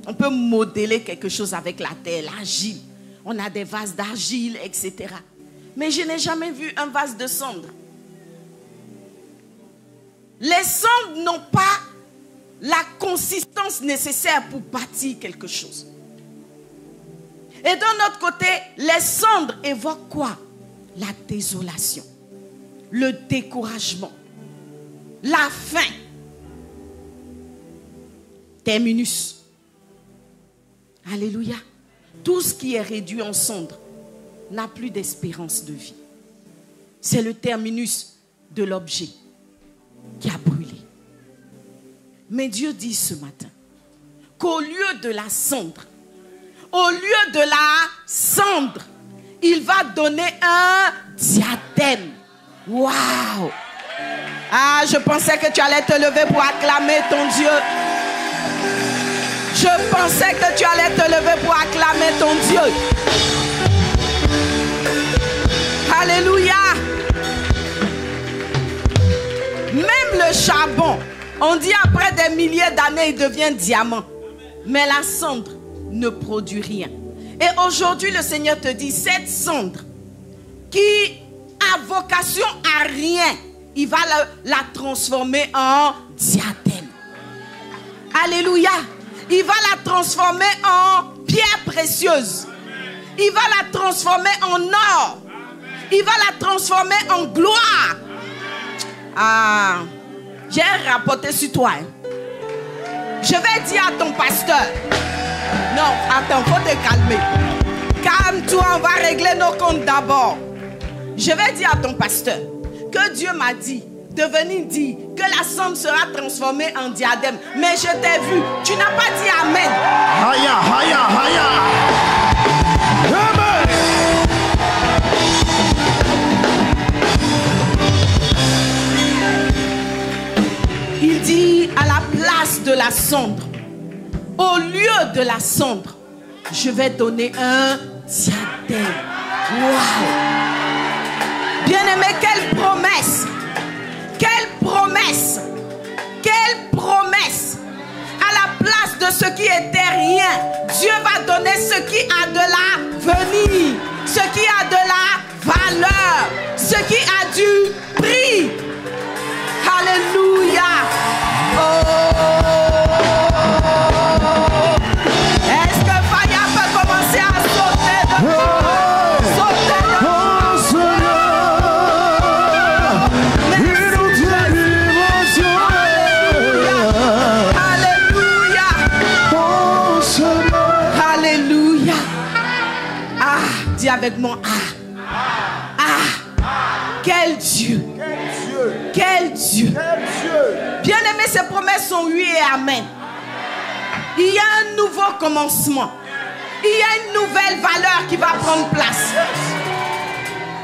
On peut modeler quelque chose avec la terre, l'argile. On a des vases d'argile, etc. Mais je n'ai jamais vu un vase de cendre. Les cendres n'ont pas la consistance nécessaire pour bâtir quelque chose. Et d'un autre côté, les cendres évoquent quoi? La désolation, le découragement, la faim. Terminus. Alléluia. Tout ce qui est réduit en cendres n'a plus d'espérance de vie. C'est le terminus de l'objet qui a brûlé. Mais Dieu dit ce matin qu'au lieu de la cendre, il va donner un diadème. Waouh! Ah, je pensais que tu allais te lever pour acclamer ton Dieu. Je pensais que tu allais te lever pour acclamer ton Dieu. Alléluia. Même le charbon, on dit après des milliers d'années, il devient diamant. Mais la cendre ne produit rien. Et aujourd'hui, le Seigneur te dit, cette cendre qui a vocation à rien, il va la transformer en diadème. Alléluia. Il va la transformer en pierre précieuse. Il va la transformer en or. Il va la transformer en gloire. Ah, j'ai rapporté sur toi. Je vais dire à ton pasteur. Non, attends, faut te calmer. Calme-toi, on va régler nos comptes d'abord. Je vais dire à ton pasteur que Dieu m'a dit de venir dire que la cendre sera transformée en diadème. Mais je t'ai vu, tu n'as pas dit Amen. Haya, haya, haya. Amen. Il dit à la place de la cendre, au lieu de la cendre, je vais donner un diadème. Waouh! Bien-aimé, quelle promesse! Quelle promesse! Quelle promesse! À la place de ce qui était rien, Dieu va donner ce qui a de l'avenir. ce qui a de la valeur, ce qui a du prix. Alléluia. Oh. Est-ce que Faya peut commencer à sauter de joie? Sauter de joie. Alléluia. Alléluia. Alléluia. Ah, dis avec moi. Quel Dieu! Quel Dieu! Bien-aimé, ces promesses sont oui et amen. Il y a un nouveau commencement. Il y a une nouvelle valeur qui va prendre place.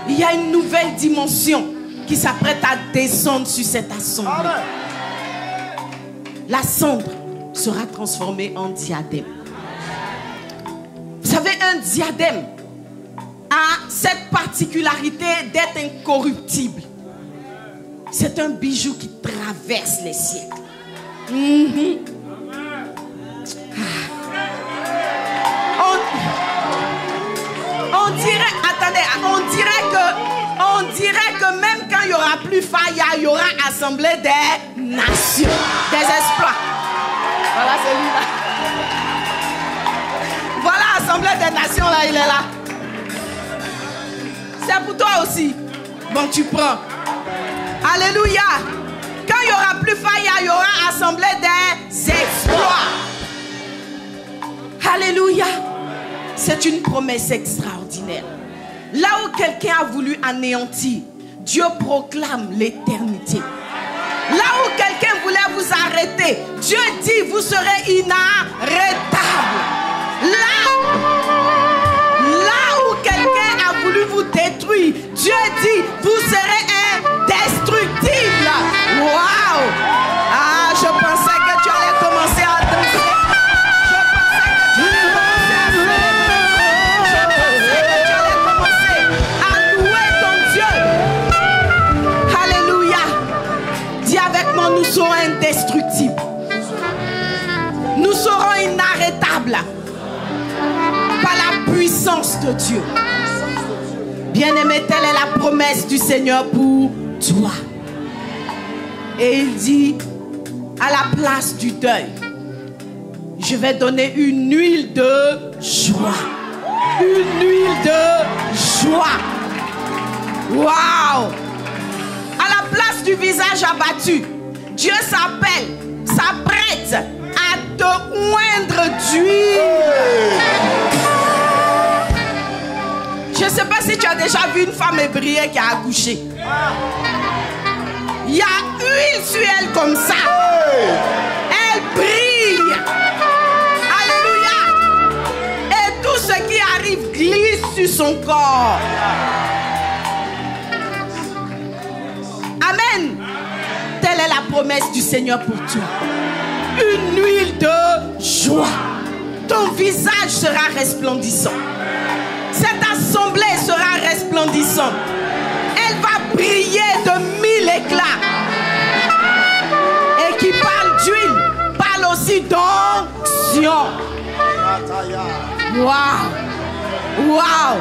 Il y a une nouvelle dimension qui s'apprête à descendre sur cette assemblée. La cendre sera transformée en diadème. Vous savez, un diadème a cette particularité d'être incorruptible. C'est un bijou qui traverse les siècles. On dirait que même quand il n'y aura plus Faya, il y aura Assemblée des Nations, des exploits. Voilà celui-là. Voilà Assemblée des Nations, là, il est là. C'est pour toi aussi. Bon, tu prends. Alléluia. Quand il n'y aura plus Faya, il y aura Assemblée des exploits. Alléluia. C'est une promesse extraordinaire. Là où quelqu'un a voulu anéantir, Dieu proclame l'éternité. Là où quelqu'un voulait vous arrêter, Dieu dit vous serez inarrêtable. Là où quelqu'un a voulu vous détruire, Dieu dit vous serez indestructible. Waouh! Ah, je pensais que tu allais commencer à danser. Je pensais que tu allais commencer à louer ton Dieu. Alléluia. Dis avec moi, nous serons indestructibles. Nous serons inarrêtables par la puissance de Dieu. Bien-aimé, telle est la promesse du Seigneur pour toi. Et il dit, à la place du deuil, je vais donner une huile de joie. Une huile de joie. Waouh! À la place du visage abattu, Dieu s'apprête à te oindre d'huile. Je ne sais pas si tu as déjà vu une femme ébriée qui a accouché. Il y a huile sur elle comme ça. Elle brille. Alléluia. Et tout ce qui arrive glisse sur son corps. Amen. Telle est la promesse du Seigneur pour toi. Une huile de joie. Ton visage sera resplendissant. Cette assemblée sera resplendissante. Elle va briller de 1000 éclats. Et qui parle d'huile, parle aussi d'onction. Waouh! Waouh!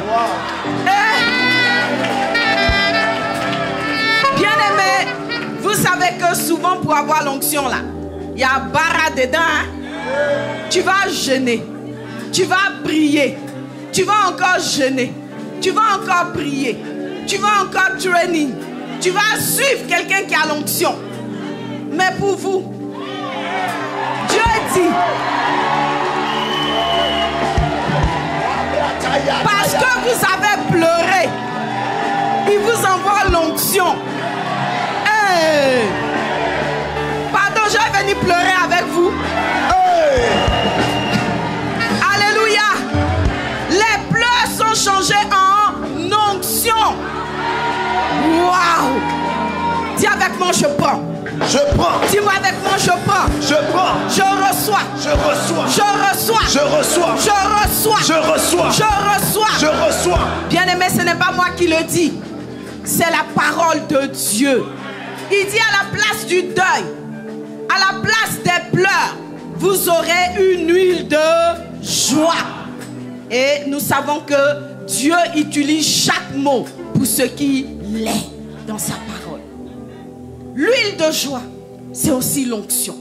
Bien-aimé, vous savez que souvent pour avoir l'onction là, il y a bara dedans. Hein? Tu vas jeûner. Tu vas prier. Tu vas encore jeûner. Tu vas encore prier. Tu vas encore training. Tu vas suivre quelqu'un qui a l'onction. Mais pour vous, Dieu dit, parce que vous avez pleuré, il vous envoie l'onction. Hey. Pardon, je vais venir pleurer avec vous. Hey. Alléluia. Les pleurs sont changés en onction. Waouh! Dis avec moi, je prends. Je prends. Dis-moi avec moi, je prends. Je prends. Je reçois. Je reçois. Je reçois. Je reçois. Je reçois. Je reçois. Je reçois. Je reçois. Bien-aimé, ce n'est pas moi qui le dis. C'est la parole de Dieu. Il dit à la place du deuil, à la place des pleurs, vous aurez une huile de joie. Et nous savons que Dieu utilise chaque mot pour ce qu'il est dans sa parole. L'huile de joie, c'est aussi l'onction.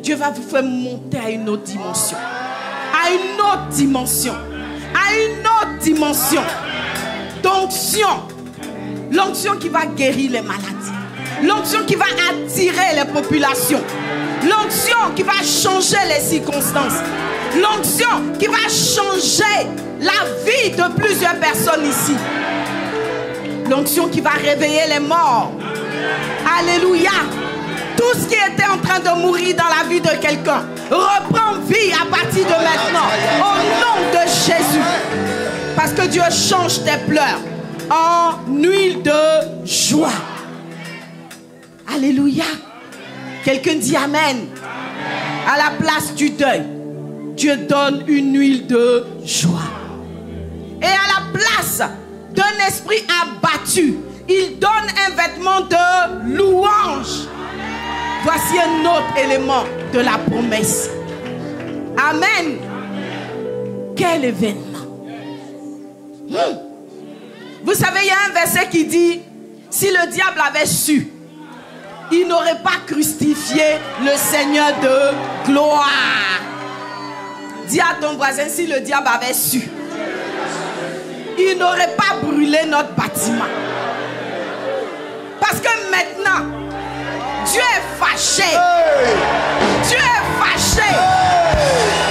Dieu va vous faire monter à une autre dimension. À une autre dimension. À une autre dimension d'onction. L'onction qui va guérir les maladies. L'onction qui va attirer les populations. L'onction qui va changer les circonstances. L'onction qui va changer la vie de plusieurs personnes ici. L'onction qui va réveiller les morts. Alléluia. Tout ce qui était en train de mourir dans la vie de quelqu'un reprend vie à partir de maintenant. Au nom de Jésus. Parce que Dieu change tes pleurs en huile de joie. Alléluia. Quelqu'un dit Amen. À la place du deuil, Dieu donne une huile de joie. Et à la place d'un esprit abattu, il donne un vêtement de louange. Voici un autre élément de la promesse. Amen. Quel événement. Vous savez, il y a un verset qui dit, si le diable avait su, il n'aurait pas crucifié le Seigneur de gloire. Dis à ton voisin, si le diable avait su, il n'aurait pas brûlé notre bâtiment. Parce que maintenant, Dieu est fâché. Dieu est fâché.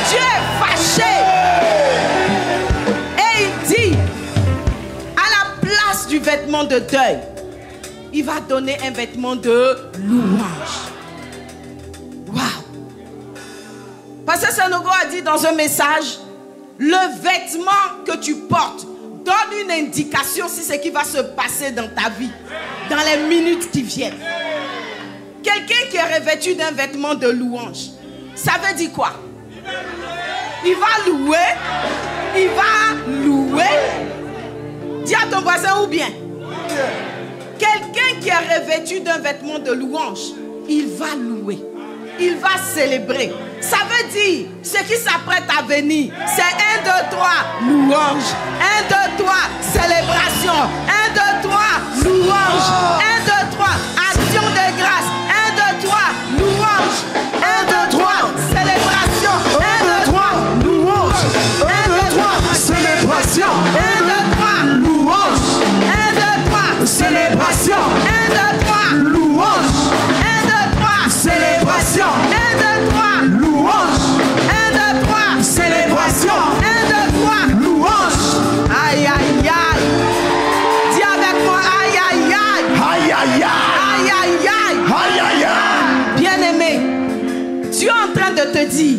Dieu est fâché. Et il dit, à la place du vêtement de deuil, il va donner un vêtement de louange. Waouh! Pasteur Sanogo a dit dans un message, le vêtement que tu portes donne une indication sur ce qui va se passer dans ta vie, dans les minutes qui viennent. Quelqu'un qui est revêtu d'un vêtement de louange, ça veut dire quoi? Il va louer. Il va louer. Dis à ton voisin ou bien. Quelqu'un qui est revêtu d'un vêtement de louange, il va louer. Il va célébrer. Ça veut dire, ce qui s'apprête à venir, c'est 1, 2, 3, louange. 1, 2, 3, célébration. 1, 2, 3, louange. 1, 2, 3, action de grâce. 1, 2, 3, louange. 1, 2, 3, célébration. 1, 2, 3, louange. 1, 2, 3, célébration. 1, 2, 3, louange. 1, 2, 3, célébration. 1, 2, 3, louange. 1, 2, 3, célébration. 1, 2, 3, louange. 1, 2, 3, célébration. 1, 2, 3, louange. Aïe, aïe, aïe. Dis avec moi, aïe, aïe, aïe. Aïe, aïe, aïe. Aïe, aïe, aïe. Aïe, aïe, aïe. Bien-aimé, Dieu est en train de te dire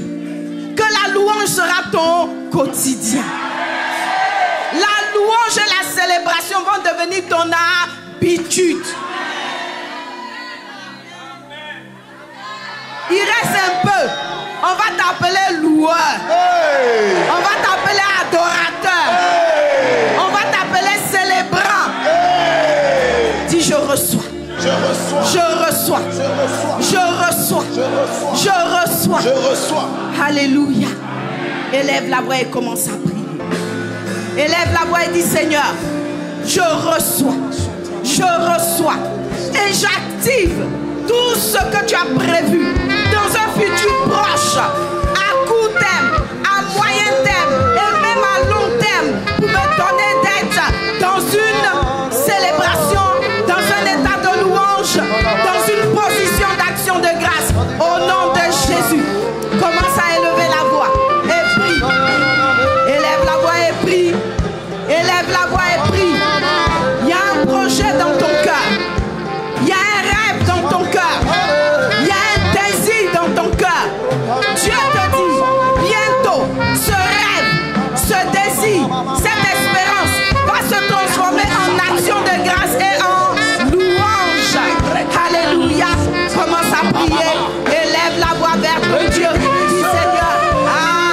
que la louange sera ton quotidien. La louange et la célébration vont devenir ton habitude. Il reste un peu. On va t'appeler loueur. Hey. On va t'appeler adorateur. Hey. On va t'appeler célébrant. Hey. Dis je reçois. Je reçois. Je reçois. Je reçois. Je reçois. Je reçois. Je reçois. Je reçois. Alléluia. Élève la voix et commence à prier. Élève la voix et dis Seigneur, je reçois. Je reçois. Et j'active tout ce que tu as prévu dans un futur proche, à court terme, à moyen terme et même à long terme, pour me donner d'être dans une célébration, dans un état de louange, dans une position d'action de grâce. Au nom de Jésus, commence à élever la voix et prie. Élève la voix et prie. Élève la voix et prie. Il y a un projet dans ton cœur. Il y a un rêve dans ton cœur. Il y a un désir dans ton cœur. Dieu te dit, bientôt, ce rêve, ce désir, cette espérance va se transformer en action de grâce et en louange. Alléluia. Commence à prier. Élève la voix vers ton Dieu. Dis Seigneur,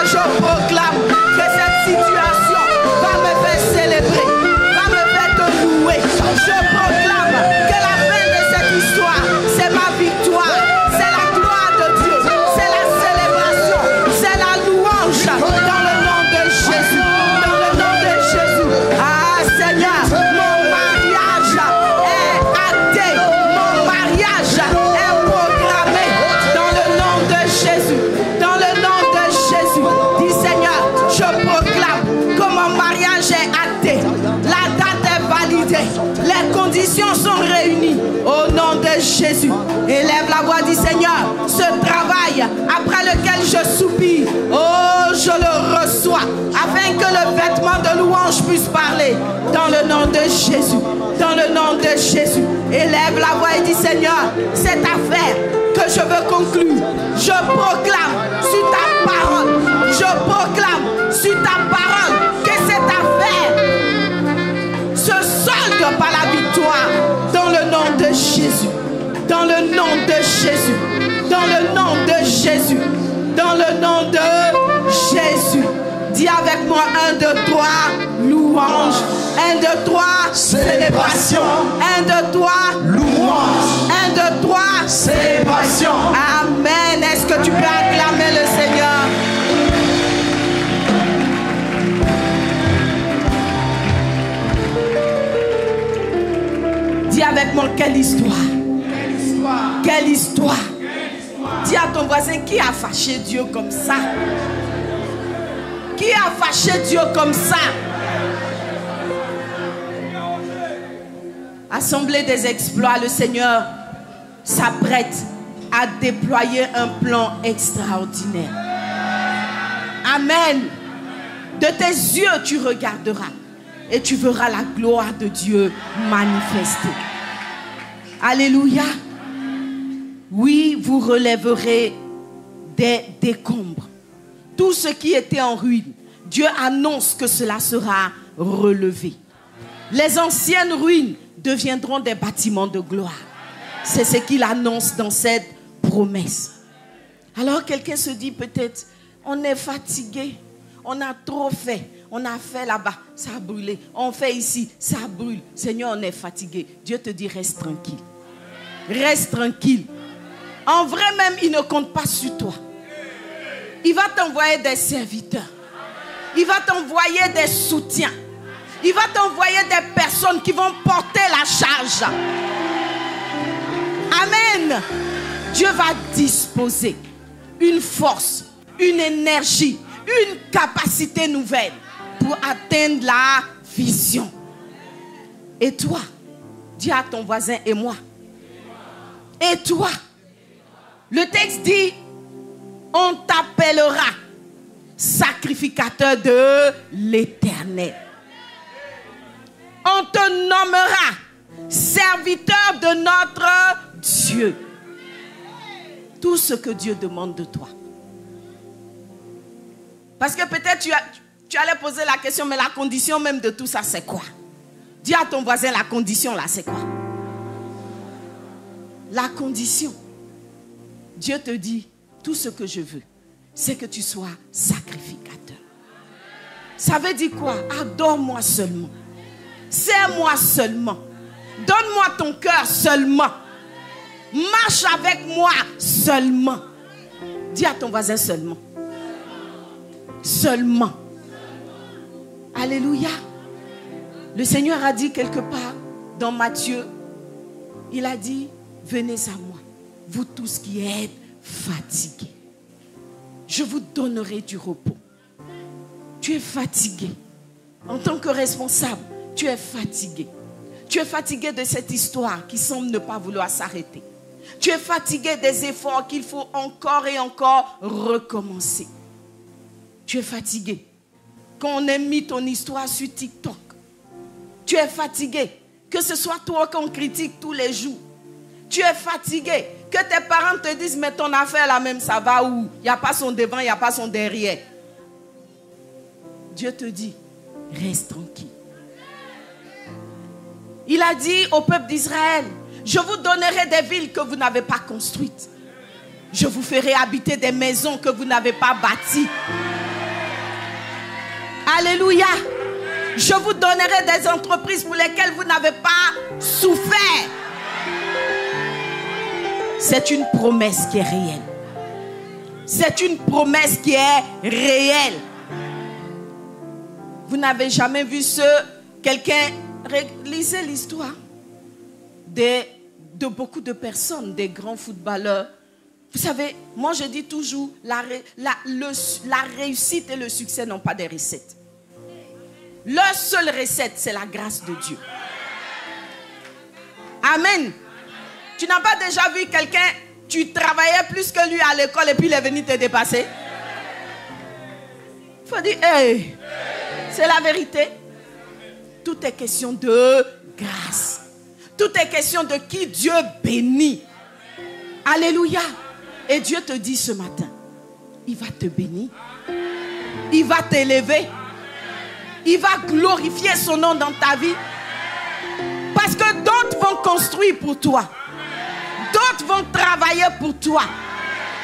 je proclame que cette situation va me faire célébrer, va me faire te louer. Je proclame que la fin de cette histoire, c'est ma victoire, c'est la gloire de Dieu, c'est la célébration, c'est la louange dans le nom de Jésus, dans le nom de Jésus. tapis. Oh, je le reçois. Afin que le vêtement de louange puisse parler. Dans le nom de Jésus. Dans le nom de Jésus. Élève la voix et dis, Seigneur, cette affaire que je veux conclure, je proclame sur ta parole. Je proclame sur ta parole que cette affaire se solde par la victoire. Dans le nom de Jésus. Dans le nom de Jésus. Dans le nom de Jésus. Dans le nom de Jésus. Dis avec moi 1, 2, 3, louange. 1, 2, 3, célébration. 1, 2, 3, louange. 1, 2, 3, célébration. Amen. Est-ce que tu peux acclamer le Seigneur? Dis avec moi, quelle histoire. Quelle histoire. Quelle histoire. Dis à ton voisin, qui a fâché Dieu comme ça? Qui a fâché Dieu comme ça? Assemblée des exploits, le Seigneur s'apprête à déployer un plan extraordinaire. Amen. De tes yeux, tu regarderas et tu verras la gloire de Dieu manifestée. Alléluia. Oui, vous relèverez des décombres. Tout ce qui était en ruine, Dieu annonce que cela sera relevé. Les anciennes ruines deviendront des bâtiments de gloire. C'est ce qu'il annonce dans cette promesse. Alors quelqu'un se dit peut-être, on est fatigué, on a trop fait, on a fait là-bas, ça a brûlé, on fait ici, ça brûle. Seigneur, on est fatigué. Dieu te dit, reste tranquille. Reste tranquille. En vrai même, il ne compte pas sur toi. Il va t'envoyer des serviteurs. Il va t'envoyer des soutiens. Il va t'envoyer des personnes qui vont porter la charge. Amen. Dieu va disposer une force, une énergie, une capacité nouvelle pour atteindre la vision. Et toi, dis à ton voisin, et moi. Et toi. Le texte dit, on t'appellera sacrificateur de l'Éternel. On te nommera serviteur de notre Dieu. Tout ce que Dieu demande de toi. Parce que peut-être tu allais poser la question, mais la condition même de tout ça, c'est quoi? Dis à ton voisin, la condition là, c'est quoi? La condition. Dieu te dit, tout ce que je veux, c'est que tu sois sacrificateur. Ça veut dire quoi? Adore-moi seulement. Sers-moi seulement. Donne-moi ton cœur seulement. Marche avec moi seulement. Dis à ton voisin seulement. Seulement. Alléluia. Le Seigneur a dit quelque part dans Matthieu, il a dit, venez à moi, vous tous qui êtes fatigués. Je vous donnerai du repos. Tu es fatigué. En tant que responsable, tu es fatigué. Tu es fatigué de cette histoire qui semble ne pas vouloir s'arrêter. Tu es fatigué des efforts qu'il faut encore et encore recommencer. Tu es fatigué quand on ait mis ton histoire sur TikTok. Tu es fatigué que ce soit toi qu'on critique tous les jours. Tu es fatigué que tes parents te disent mais ton affaire là même ça va où? Il n'y a pas son devant, il n'y a pas son derrière. Dieu te dit, reste tranquille. Il a dit au peuple d'Israël, je vous donnerai des villes que vous n'avez pas construites. Je vous ferai habiter des maisons que vous n'avez pas bâties. Alléluia. Je vous donnerai des entreprises pour lesquelles vous n'avez pas souffert. C'est une promesse qui est réelle. C'est une promesse qui est réelle. Vous n'avez jamais vu quelqu'un, lisez l'histoire de beaucoup de personnes, des grands footballeurs. Vous savez, moi je dis toujours, la réussite et le succès n'ont pas des recettes. Leur seule recette, c'est la grâce de Dieu. Amen. Tu n'as pas déjà vu quelqu'un, tu travaillais plus que lui à l'école et puis il est venu te dépasser? Il faut dire, hey, c'est la vérité. Tout est question de grâce. Tout est question de qui Dieu bénit. Alléluia. Et Dieu te dit ce matin, il va te bénir. Il va t'élever. Il va glorifier son nom dans ta vie. Parce que d'autres vont construire pour toi. D'autres vont travailler pour toi.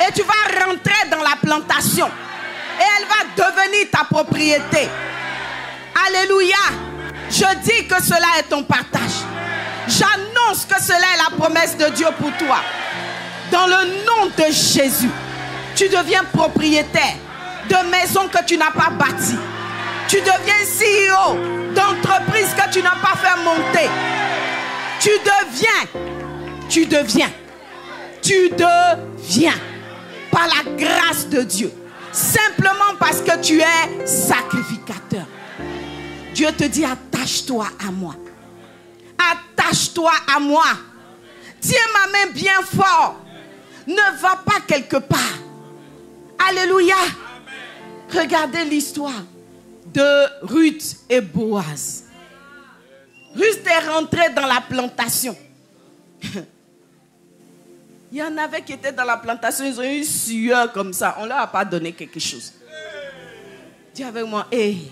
Et tu vas rentrer dans la plantation. Et elle va devenir ta propriété. Alléluia. Je dis que cela est ton partage. J'annonce que cela est la promesse de Dieu pour toi. Dans le nom de Jésus, tu deviens propriétaire de maisons que tu n'as pas bâties. Tu deviens CEO d'entreprises que tu n'as pas fait monter. Tu deviens par la grâce de Dieu. Simplement parce que tu es sacrificateur. Dieu te dit, attache-toi à moi. Attache-toi à moi. Tiens ma main bien fort. Ne va pas quelque part. Alléluia. Regardez l'histoire de Ruth et Boaz. Ruth est rentrée dans la plantation. Il y en avait qui étaient dans la plantation, ils ont eu une sueur comme ça. On ne leur a pas donné quelque chose. Dis avec moi, hey.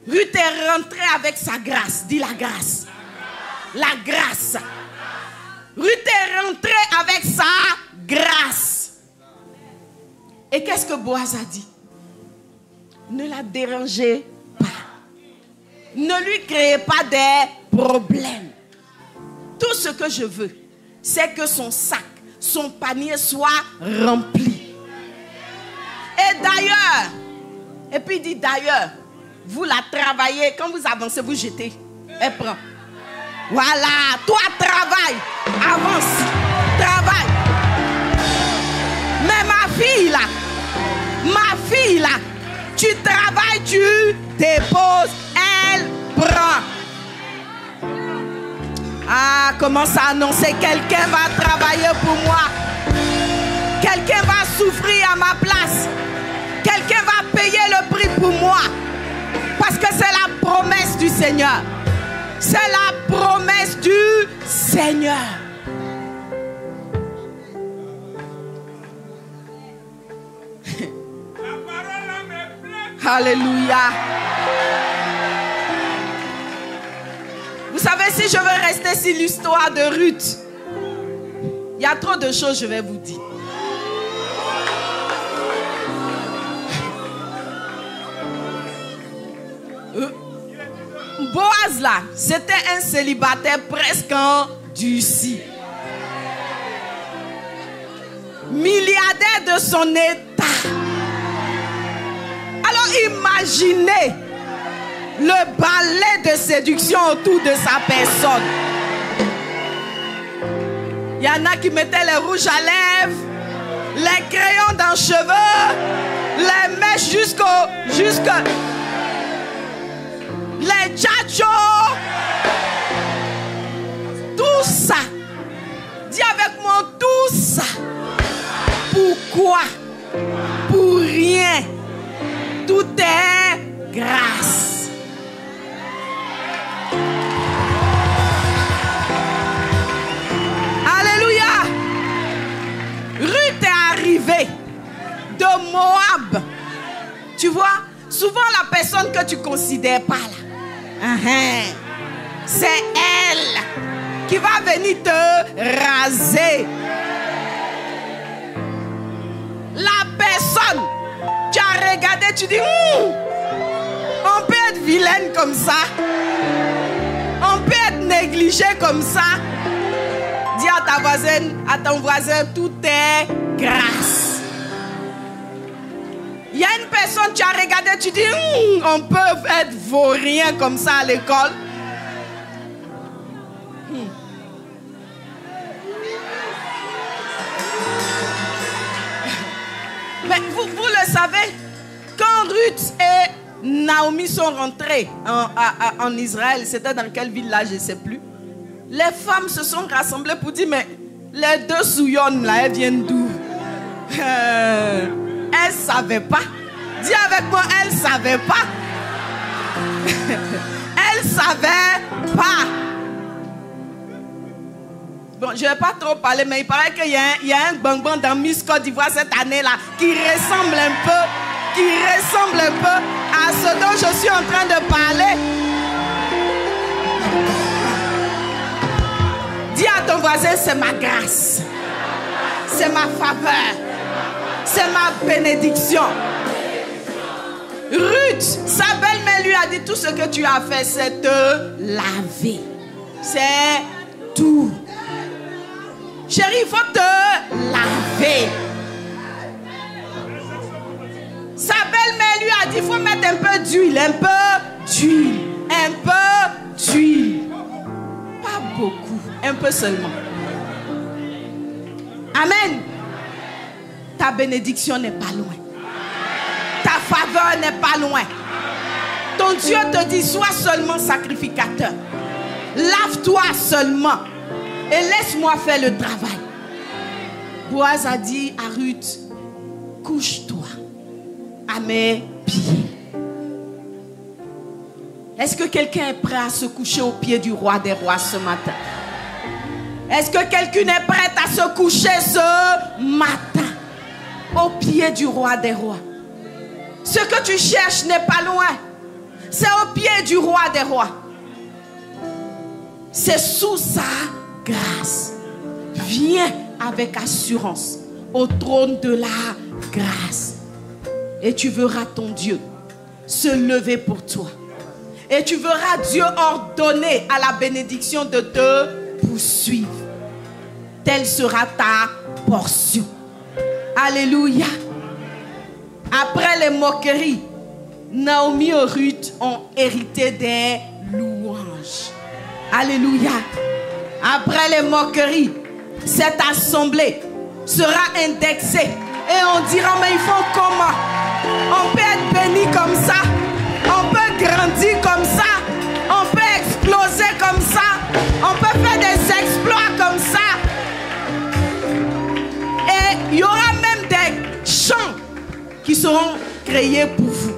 Ruth est rentrée avec sa grâce. Dis la grâce. La grâce. Ruth est rentrée avec sa grâce. Et qu'est-ce que Boaz a dit? Ne la dérangez pas. Ne lui créez pas des problèmes. Tout ce que je veux, c'est que son sac, son panier soit rempli. Et d'ailleurs, et puis il dit d'ailleurs, vous la travaillez, quand vous avancez, vous jetez. Elle prend. Voilà, toi travaille, avance, travaille. Mais ma fille là, tu travailles, tu déposes, elle prend. Ah, commence à annoncer, quelqu'un va travailler pour moi. Quelqu'un va souffrir à ma place. Quelqu'un va payer le prix pour moi. Parce que c'est la promesse du Seigneur. C'est la promesse du Seigneur. Alléluia. Vous savez, si je veux rester sur l'histoire de Ruth, il y a trop de choses, je vais vous dire. Boaz là, c'était un célibataire presque endurci. Milliardaire de son état. Alors imaginez le balai de séduction autour de sa personne. Il y en a qui mettaient les rouges à lèvres, les crayons dans les cheveux, les mèches jusqu'au les tchatchos, tout ça. Dis avec moi, tout ça. Pourquoi? Pour rien. Tout est grâce. Alléluia. Ruth est arrivée de Moab. Tu vois, souvent la personne que tu ne considères pas là, c'est elle qui va venir te raser. La personne, tu as regardé, tu dis, on peut être vilaine comme ça. On peut être négligé comme ça. Dis à ta voisine, à ton voisin, tout est grâce. Il y a une personne, tu as regardé, tu dis, on peut être vaurien comme ça à l'école. Mais vous le savez, quand Ruth et Naomi sont rentrées en Israël, c'était dans quelle ville là, je ne sais plus. Les femmes se sont rassemblées pour dire, mais les deux souillonnes là, elles viennent d'où? Elle ne savait pas. Dis avec moi, elle ne savait pas. Elle ne savait pas. Bon, je ne vais pas trop parler, mais il paraît qu'il y a un bang-bang dans Miss Côte d'Ivoire cette année-là qui ressemble un peu à ce dont je suis en train de parler. Dis à ton voisin, c'est ma grâce. C'est ma faveur. C'est ma bénédiction. Ruth, sa belle-mère lui a dit, tout ce que tu as fait, c'est te laver. C'est tout. Chérie, il faut te laver. Sa belle-mère lui a dit, il faut mettre un peu d'huile, un peu d'huile, un peu d'huile. Pas beaucoup, un peu seulement. Amen. Ta bénédiction n'est pas loin. Ta faveur n'est pas loin. Ton Dieu te dit, sois seulement sacrificateur. Lave-toi seulement. Et laisse-moi faire le travail. Boaz a dit à Ruth, couche-toi à mes pieds. Est-ce que quelqu'un est prêt à se coucher aux pieds du roi des rois ce matin? Est-ce que quelqu'un est prêt à se coucher ce matin aux pieds du roi des rois? Ce que tu cherches n'est pas loin. C'est au pied du roi des rois. C'est sous sa grâce. Viens avec assurance au trône de la grâce. Et tu verras ton Dieu se lever pour toi. Et tu verras Dieu ordonner à la bénédiction de te poursuivre. Telle sera ta portion. Alléluia. Après les moqueries, Naomi et Ruth ont hérité des louanges. Alléluia. Après les moqueries, cette assemblée sera indexée. Et on dira, mais ils font comment? On peut être béni comme ça. On peut grandir comme ça. On peut exploser comme ça. On peut faire des exploits comme ça. Et il y aura même des chants qui seront créés pour vous.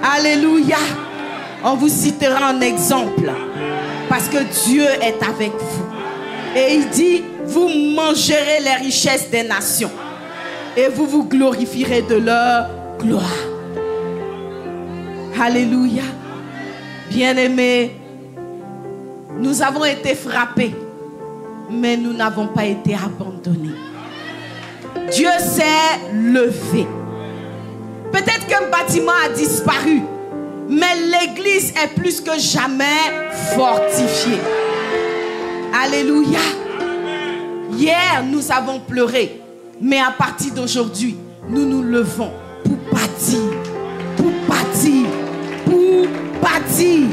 Alléluia. On vous citera en exemple. Parce que Dieu est avec vous. Et il dit, vous mangerez les richesses des nations. Et vous vous glorifierez de leur gloire. Alléluia. Bien-aimés, nous avons été frappés, mais nous n'avons pas été abandonnés. Dieu s'est levé. Peut-être qu'un bâtiment a disparu, mais l'église est plus que jamais fortifiée. Alléluia. Hier, nous avons pleuré. Mais à partir d'aujourd'hui, nous nous levons pour bâtir. Pour bâtir. Pour bâtir.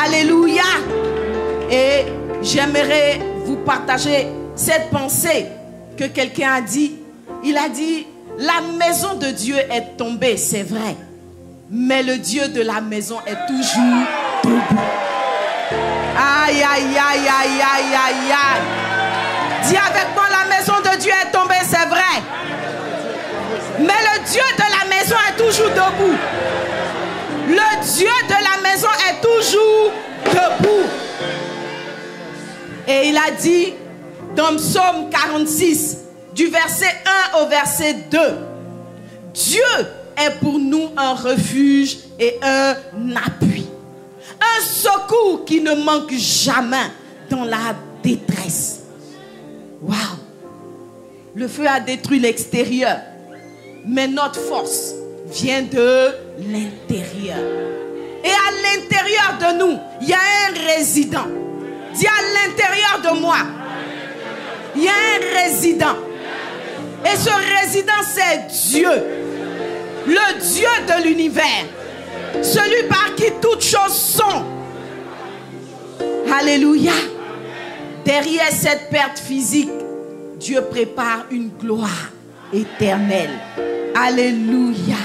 Alléluia. Et j'aimerais vous partager cette pensée que quelqu'un a dit. Il a dit, la maison de Dieu est tombée, c'est vrai. Mais le Dieu de la maison est toujours debout. Aïe, aïe, aïe, aïe, aïe, aïe, aïe. Dis avec moi, la maison de Dieu est tombée, c'est vrai. Mais le Dieu de la maison est toujours debout. Le Dieu de la maison est toujours debout. Et il a dit dans Psaume 46, du verset 1 au verset 2, Dieu est pour nous un refuge et un appui. Un secours qui ne manque jamais dans la détresse. Waouh! Le feu a détruit l'extérieur, mais notre force vient de l'intérieur. Et à l'intérieur de nous, il y a un résident. Dis à l'intérieur de moi, il y a un résident. Et ce résident, c'est Dieu. Le Dieu de l'univers. Celui par qui toutes choses sont. Alléluia. Derrière cette perte physique, Dieu prépare une gloire éternelle. Alléluia.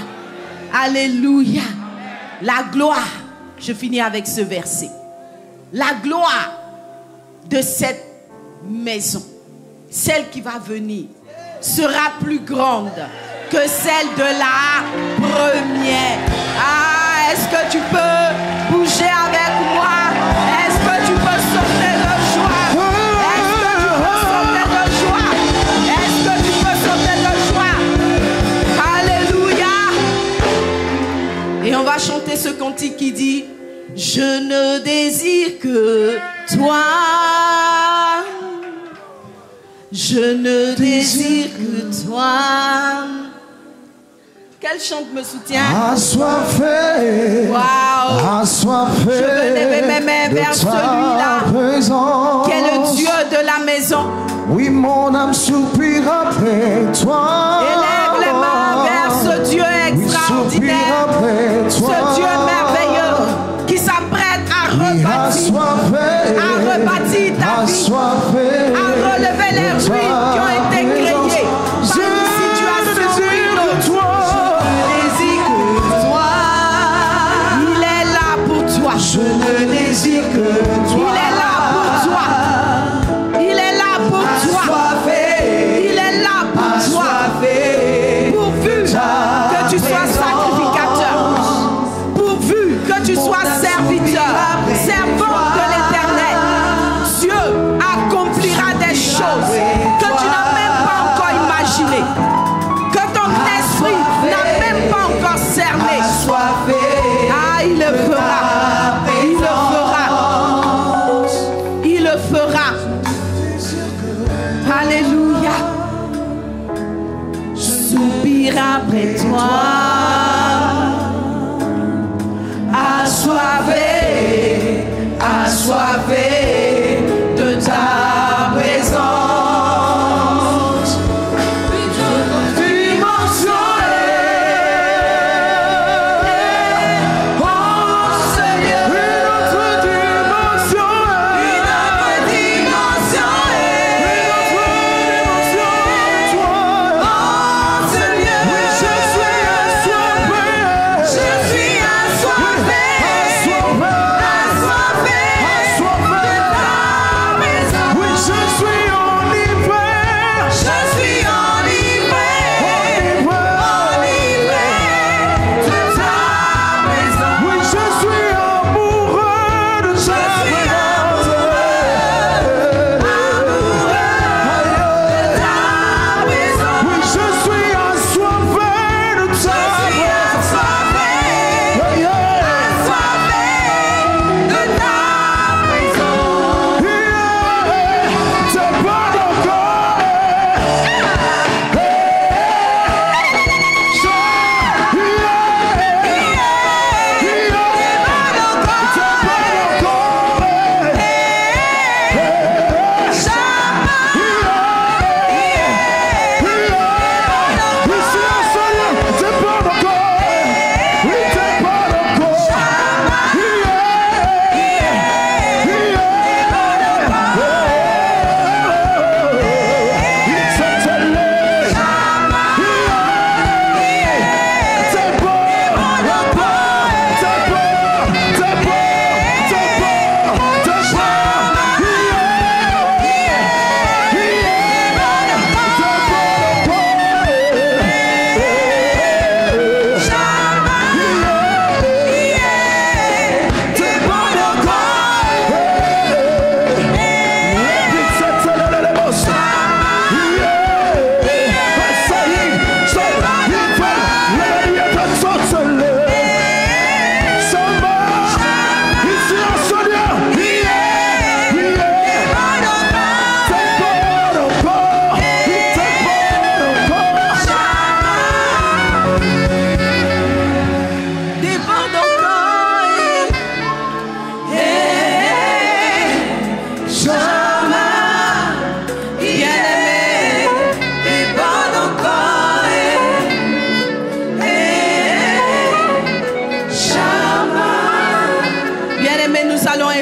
Alléluia. La gloire, je finis avec ce verset. La gloire de cette maison, celle qui va venir, sera plus grande que celle de la première. Ah, est-ce que tu peux bouger avec moi? Est-ce que tu peux sauter de joie? Est-ce que tu peux sauter de joie? Est-ce que tu peux sauter de joie? Alléluia. Et on va chanter ce cantique qui dit: je ne désire que toi. Je ne désire que toi. Quel chant me soutient? Assoiffé, Wow. assoiffé. Je veux lever mes mains vers celui-là qui est le Dieu de la maison. Oui, mon âme soupire après toi. Élève les mains vers ce Dieu extraordinaire, ce Dieu merveilleux qui s'apprête à rebâtir ta vie, à relever les ruines qui ont été créées par une situation ou une autre. Il est là pour toi. Je ne désire que toi. Il est là pour toi. Il est là pour toi. Il est là pour toi. Pourvu que tu sois sacrificateur. Pourvu que tu sois serviteur, servant de l'Éternel. Dieu accomplira des choses que tu n'as même pas encore imaginées, que ton esprit n'a même pas encore cerné. Ah, il le fera. Il le fera. Il le fera. Alléluia. Je soupire après toi. Assoiffé, assoiffé de ta présence.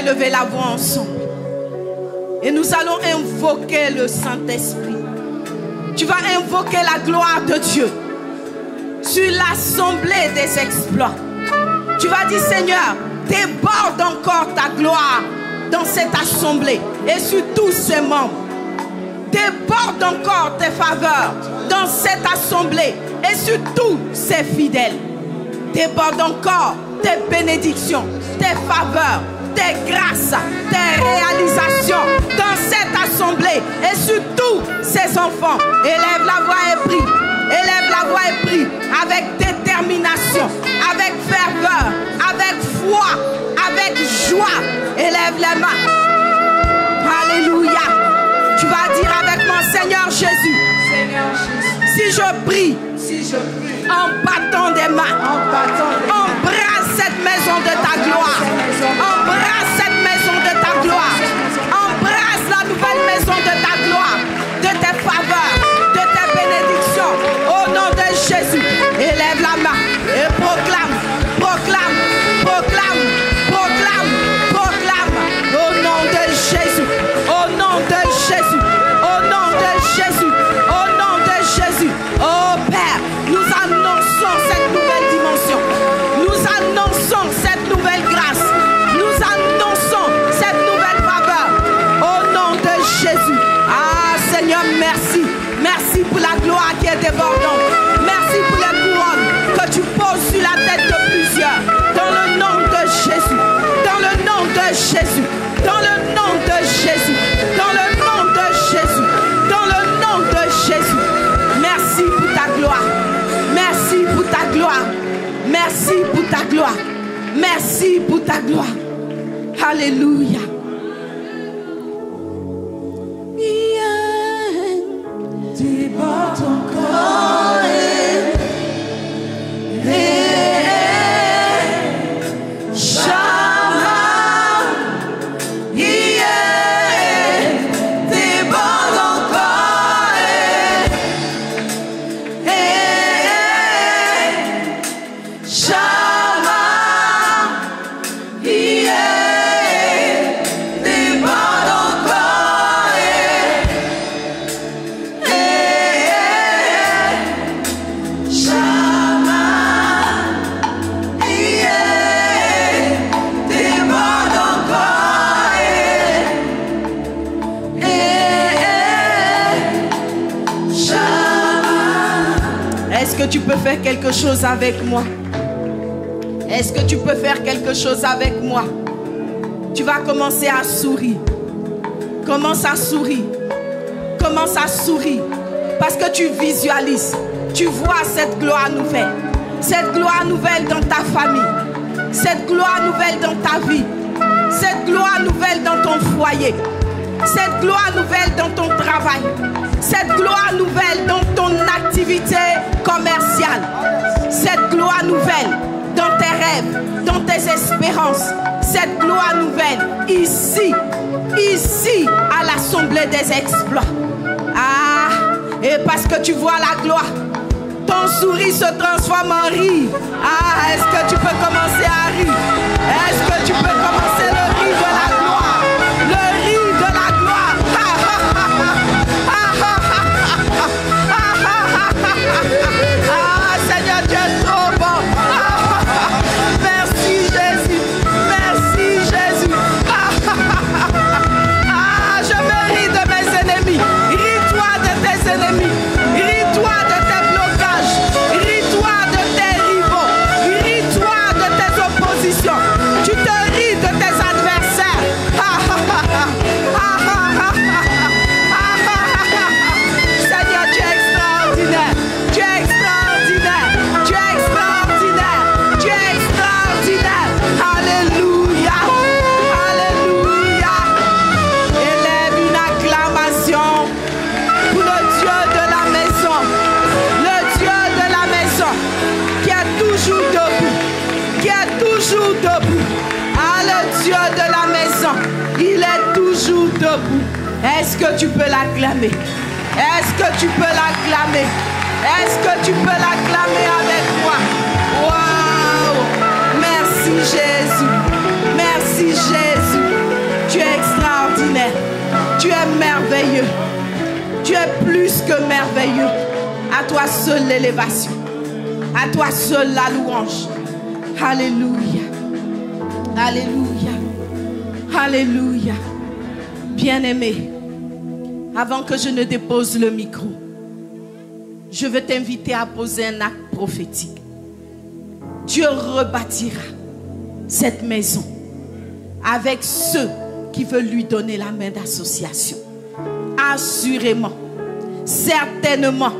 Lever la voix ensemble et nous allons invoquer le Saint-Esprit. Tu vas invoquer la gloire de Dieu sur l'assemblée des exploits. Tu vas dire: Seigneur, déborde encore ta gloire dans cette assemblée et sur tous ses membres. déborde encore tes faveurs dans cette assemblée et sur tous ces fidèles. Déborde encore tes bénédictions, tes faveurs, tes grâces, tes réalisations dans cette assemblée et sur tous ces enfants. Élève la voix et prie. Élève la voix et prie avec détermination, avec ferveur, avec foi, avec joie. Élève les mains. Alléluia. Tu vas dire avec moi, Seigneur Jésus, si je prie, en battant des mains, embrasse cette maison de ta gloire. Embrasse cette maison de ta gloire. Embrasse la nouvelle maison de ta gloire, de tes faveurs, de tes bénédictions. Au nom de Jésus, élève la main et proclame, proclame, proclame, proclame, proclame. Au nom de Jésus, au nom de Jésus, au nom de Jésus, au nom de Jésus. Oh Père, nous annonçons cette nouvelle dimension. Nous annonçons cette nouvelle grâce. Nous annonçons cette nouvelle faveur. Au nom de Jésus. Ah Seigneur, merci. Merci pour la gloire qui est débordante. Merci pour les couronnes que tu poses sur la tête de plusieurs. Dans le nom de Jésus. Dans le nom de Jésus. Dans le nom de Jésus. Dans le nom de Jésus. Dans le nom de Jésus. Merci pour ta gloire. Merci pour ta gloire. Merci pour ta gloire. Merci pour ta gloire. Alléluia. Déborde encore tu peux faire quelque chose avec moi? Est-ce que tu peux faire quelque chose avec moi? Tu vas commencer à sourire. Commence à sourire. Commence à sourire. Parce que tu visualises. Tu vois cette gloire nouvelle. Cette gloire nouvelle dans ta famille. Cette gloire nouvelle dans ta vie. Cette gloire nouvelle dans ton foyer. Cette gloire nouvelle dans ton travail. Cette gloire nouvelle dans ton activité commerciale. Cette gloire nouvelle dans tes rêves, dans tes espérances. Cette gloire nouvelle ici, ici à l'assemblée des exploits. Ah, et parce que tu vois la gloire, ton sourire se transforme en rire. Ah, est-ce que tu peux commencer à rire? Est-ce que tu peux commencer le rire de la gloire? Le rire de la gloire. Ah, Seigneur, tu es trop bon. Merci Jésus. Merci Jésus. Ah, je me ris de mes ennemis. Ris-toi de tes ennemis. Ris-toi de tes blocages. Ris-toi de tes rivaux. Ris-toi de tes oppositions. Tu te ris de tes adversaires. Seigneur, tu es extraordinaire. Tu es extraordinaire. Tu es extraordinaire. Tu es extraordinaire. Alléluia. Alléluia. Élève une acclamation pour le Dieu de la maison. Le Dieu de la maison qui est toujours debout. Qui est toujours debout. Ah, le Dieu de la maison. Il est toujours debout. Est-ce que tu peux l'acclamer? Est-ce que tu peux l'acclamer? Est-ce que tu peux l'acclamer avec moi? Waouh! Merci Jésus. Merci Jésus. Tu es extraordinaire. Tu es merveilleux. Tu es plus que merveilleux. À toi seul l'élévation. À toi seul la louange. Alléluia. Alléluia. Alléluia. Bien-aimé, Avant que je ne dépose le micro, je veux t'inviter à poser un acte prophétique. Dieu rebâtira cette maison avec ceux qui veulent lui donner la main d'association. Assurément, certainement,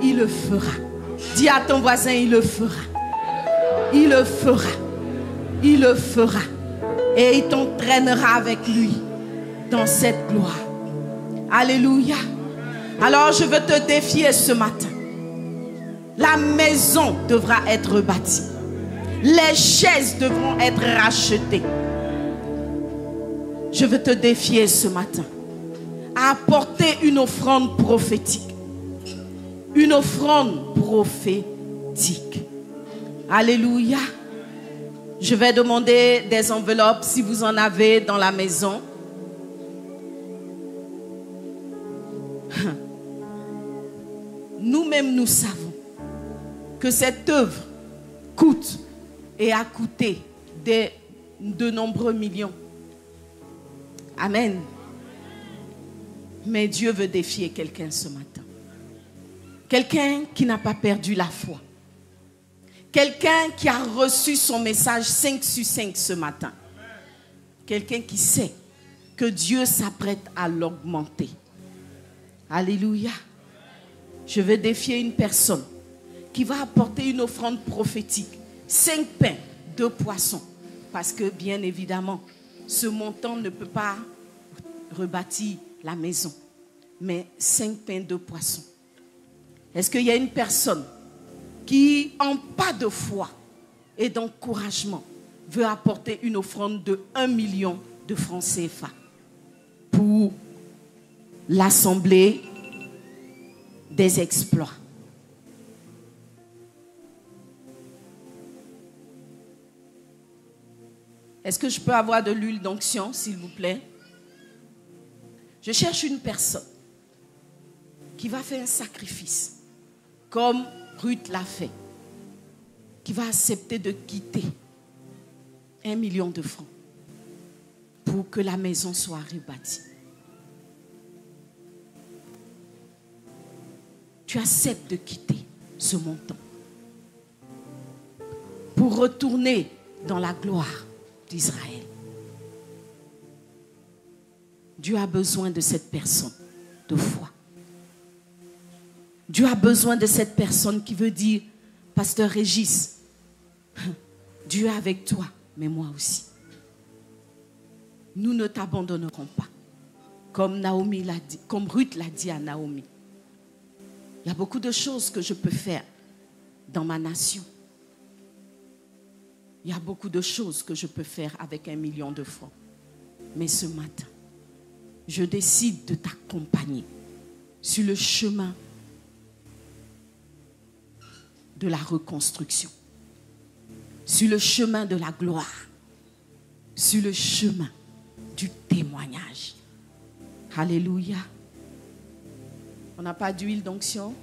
il le fera. Dis à ton voisin, il le fera. Il le fera. Il le fera. Et il t'entraînera avec lui dans cette gloire. Alléluia. Alors je veux te défier ce matin. La maison devra être bâtie. Les chaises devront être rachetées. Je veux te défier ce matin à apporter une offrande prophétique. Une offrande prophétique. Alléluia. Je vais demander des enveloppes si vous en avez dans la maison. Nous-mêmes, nous savons que cette œuvre coûte et a coûté de nombreux millions. Amen. Mais Dieu veut défier quelqu'un ce matin. Quelqu'un qui n'a pas perdu la foi. Quelqu'un qui a reçu son message 5 sur 5 ce matin. Quelqu'un qui sait que Dieu s'apprête à l'augmenter. Alléluia. Je veux défier une personne qui va apporter une offrande prophétique. 5 pains, 2 poissons. Parce que bien évidemment, ce montant ne peut pas rebâtir la maison. Mais 5 pains, 2 poissons. Est-ce qu'il y a une personne qui, en pas de foi et d'encouragement, veut apporter une offrande de 1 million de francs CFA pour l'assemblée des exploits? Est-ce que je peux avoir de l'huile d'onction, s'il vous plaît? Je cherche une personne qui va faire un sacrifice, comme Ruth l'a fait, qui va accepter de quitter 1 million de francs pour que la maison soit rebâtie. Tu acceptes de quitter ce montant pour retourner dans la gloire d'Israël. Dieu a besoin de cette personne de foi. Dieu a besoin de cette personne qui veut dire, Pasteur Régis, Dieu est avec toi, mais moi aussi. Nous ne t'abandonnerons pas. Comme Naomi l'a dit, comme Ruth l'a dit à Naomi. Il y a beaucoup de choses que je peux faire dans ma nation. Il y a beaucoup de choses que je peux faire avec 1 million de francs. Mais ce matin, je décide de t'accompagner sur le chemin de la reconstruction, sur le chemin de la gloire, sur le chemin du témoignage. Alléluia. On n'a pas d'huile d'onction?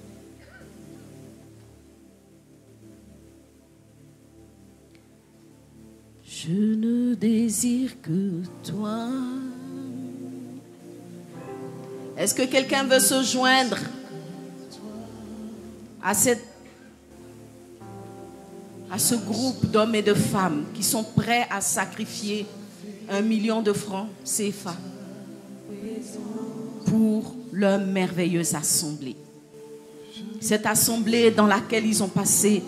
Je ne désire que toi. Est-ce que quelqu'un veut se joindre à ce groupe d'hommes et de femmes qui sont prêts à sacrifier 1 million de francs CFA pour leur merveilleuse assemblée? Cette assemblée dans laquelle ils ont passé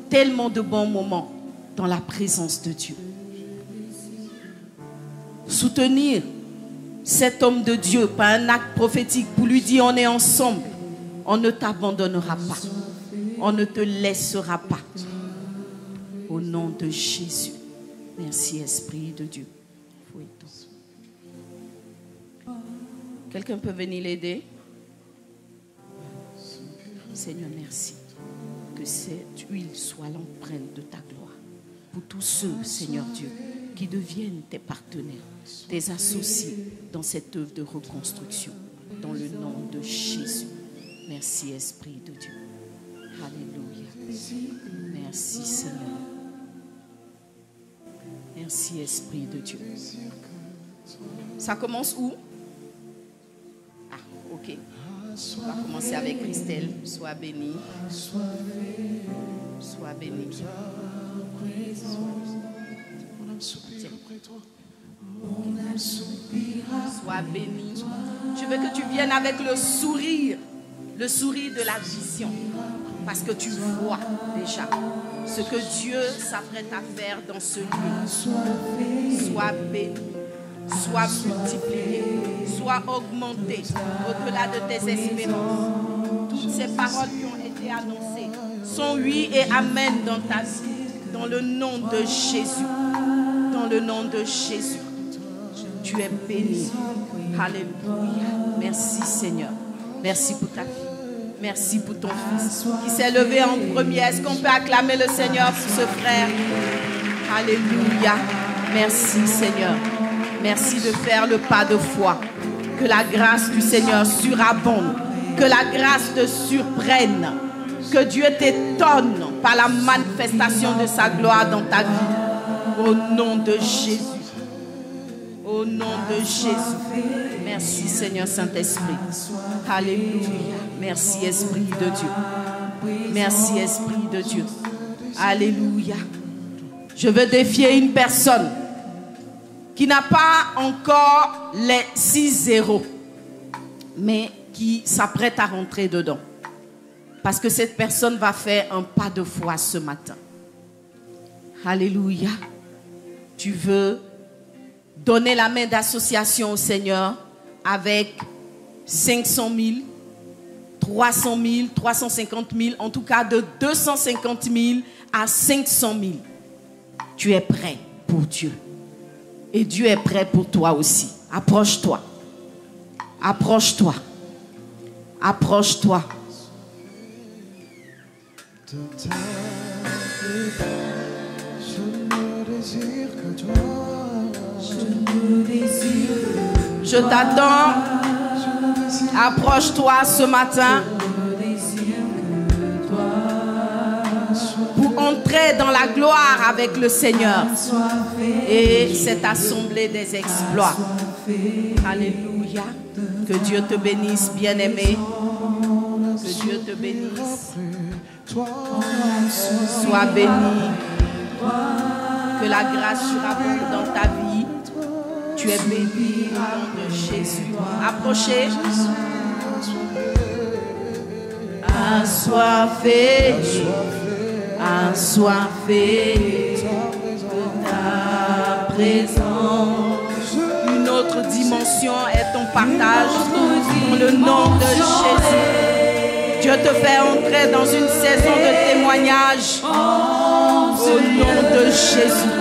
tellement de bons moments dans la présence de Dieu. Soutenir cet homme de Dieu par un acte prophétique pour lui dire on est ensemble, on ne t'abandonnera pas, on ne te laissera pas. Au nom de Jésus. Merci Esprit de Dieu. Quelqu'un peut venir l'aider? Seigneur, merci. Que cette huile soit l'empreinte de ta gloire. Pour tous ceux, Seigneur Dieu, qui deviennent tes partenaires, tes associés dans cette œuvre de reconstruction. Dans le nom de Jésus. Merci Esprit de Dieu. Alléluia. Merci Seigneur. Merci Esprit de Dieu. Ça commence où? Ah, ok. Ok. On va commencer avec Christelle. Sois bénie. Sois bénie. Sois bénie. Je veux que tu viennes avec le sourire de la vision. Parce que tu vois déjà ce que Dieu s'apprête à faire dans ce lieu. Sois béni, sois multiplié, sois augmenté au-delà de tes espérances. Toutes ces paroles qui ont été annoncées sont oui et amen dans ta vie. Dans le nom de Jésus. Dans le nom de Jésus. Tu es béni. Alléluia. Merci Seigneur. Merci pour ta fille. Merci pour ton fils qui s'est levé en premier. Est-ce qu'on peut acclamer le Seigneur pour ce frère? Alléluia. Merci Seigneur. Merci de faire le pas de foi. Que la grâce du Seigneur surabonde. Que la grâce te surprenne. Que Dieu t'étonne par la manifestation de sa gloire dans ta vie. Au nom de Jésus. Au nom de Jésus. Merci Seigneur Saint-Esprit. Alléluia. Merci Esprit de Dieu. Merci Esprit de Dieu. Alléluia. Je veux défier une personne qui n'a pas encore les 6-0, mais qui s'apprête à rentrer dedans. Parce que cette personne va faire un pas de foi ce matin. Alléluia. Tu veux donner la main d'association au Seigneur avec 500 000, 300 000, 350 000, en tout cas de 250 000 à 500 000. Tu es prêt pour Dieu. Et Dieu est prêt pour toi aussi. Approche-toi. Approche-toi. Approche-toi. Je t'attends. Approche-toi ce matin pour entrer dans la gloire avec le Seigneur et cette assemblée des exploits. Alléluia. Que Dieu te bénisse, bien-aimé. Que Dieu te bénisse. Sois béni. Que la grâce surabonde dans ta vie. Tu es béni au nom de Jésus. Approchez. Assoiffé, assoiffé de ta présence. Une autre dimension est ton partage dans le nom de Jésus. Dieu te fait entrer dans une saison de témoignage au nom de Jésus.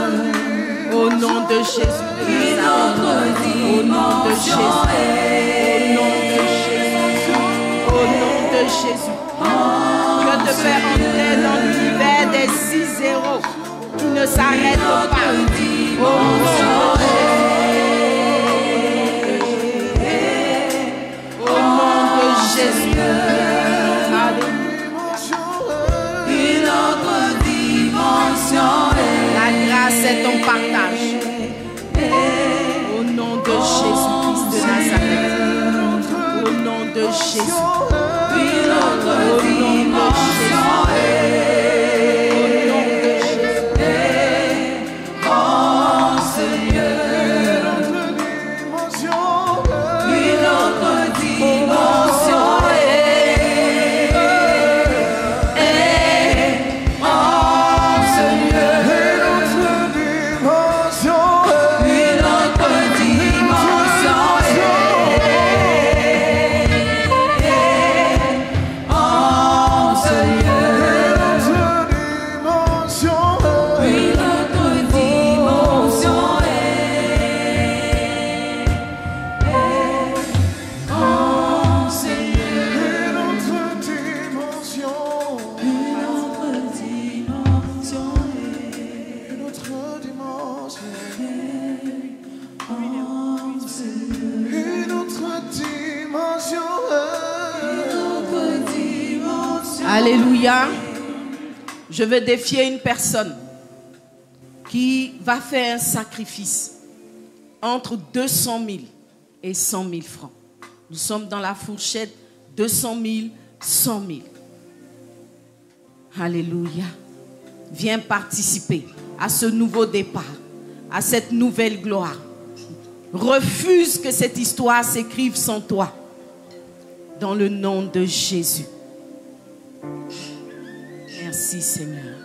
Au nom de Jésus. Au nom de Jésus. Au nom de Jésus. Dieu te fait entrer dans l'univers des 6-0 qui ne s'arrête pas. Au nom de Jésus. Au nom de Jésus. Une autre dimension. La grâce est ton partage. Au nom de Jésus-Christ de Nazareth. Au nom de Jésus. Une autre dimension. Alléluia. Je veux défier une personne qui va faire un sacrifice entre 200 000 et 100 000 francs. Nous sommes dans la fourchette 200 000, 100 000. Alléluia. Viens participer à ce nouveau départ, à cette nouvelle gloire. Refuse que cette histoire s'écrive sans toi. Dans le nom de Jésus. Merci Seigneur.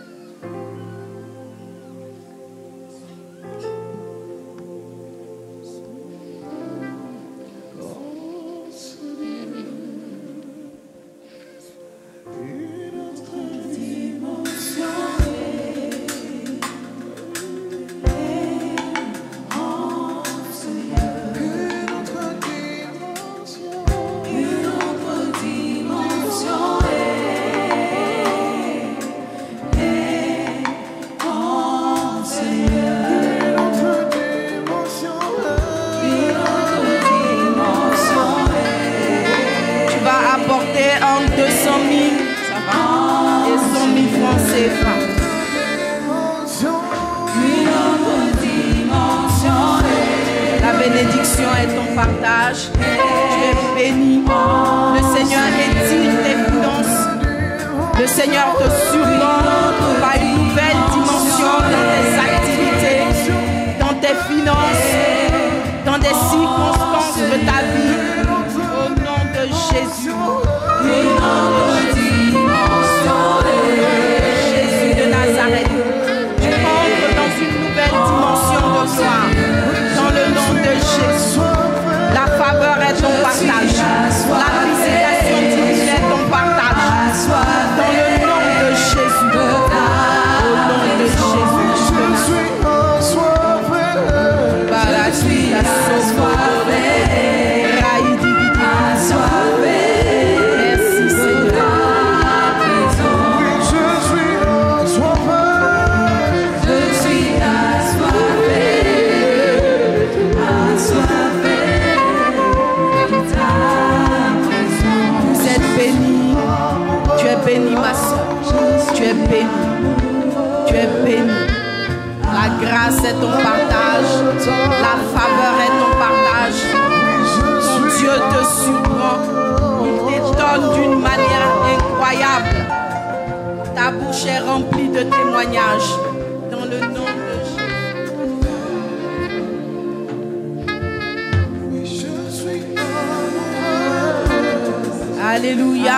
Alléluia.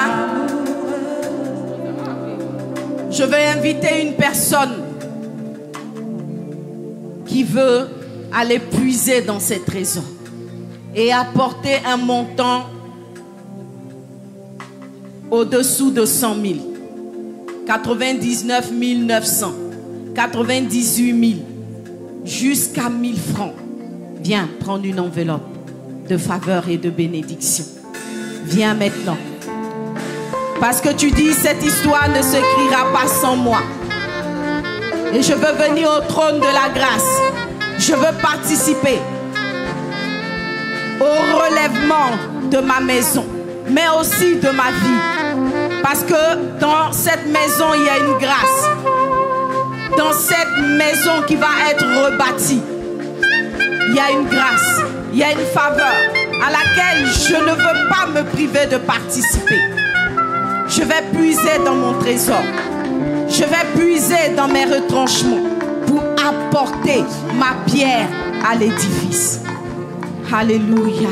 Je vais inviter une personne qui veut aller puiser dans ses trésors et apporter un montant au-dessous de 100 000. 99 900, 98 000, jusqu'à 1000 francs. Viens prendre une enveloppe de faveur et de bénédiction. Viens maintenant. Parce que tu dis, cette histoire ne s'écrira pas sans moi. Et je veux venir au trône de la grâce. Je veux participer au relèvement de ma maison, mais aussi de ma vie. Parce que dans cette maison, il y a une grâce. Dans cette maison qui va être rebâtie, il y a une grâce, il y a une faveur à laquelle je ne veux pas me priver de participer. Je vais puiser dans mon trésor. Je vais puiser dans mes retranchements pour apporter ma pierre à l'édifice. Alléluia.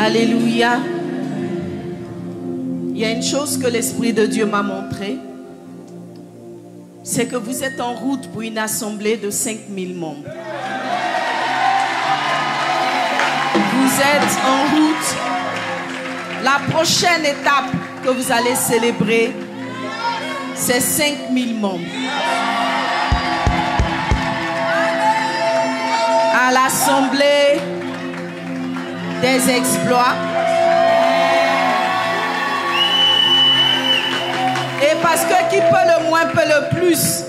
Alléluia. Il y a une chose que l'Esprit de Dieu m'a montrée. C'est que vous êtes en route pour une assemblée de 5000 membres. Vous êtes en route. La prochaine étape que vous allez célébrer, c'est 5000 membres. À l'assemblée des exploits. Et parce que qui peut le moins peut le plus.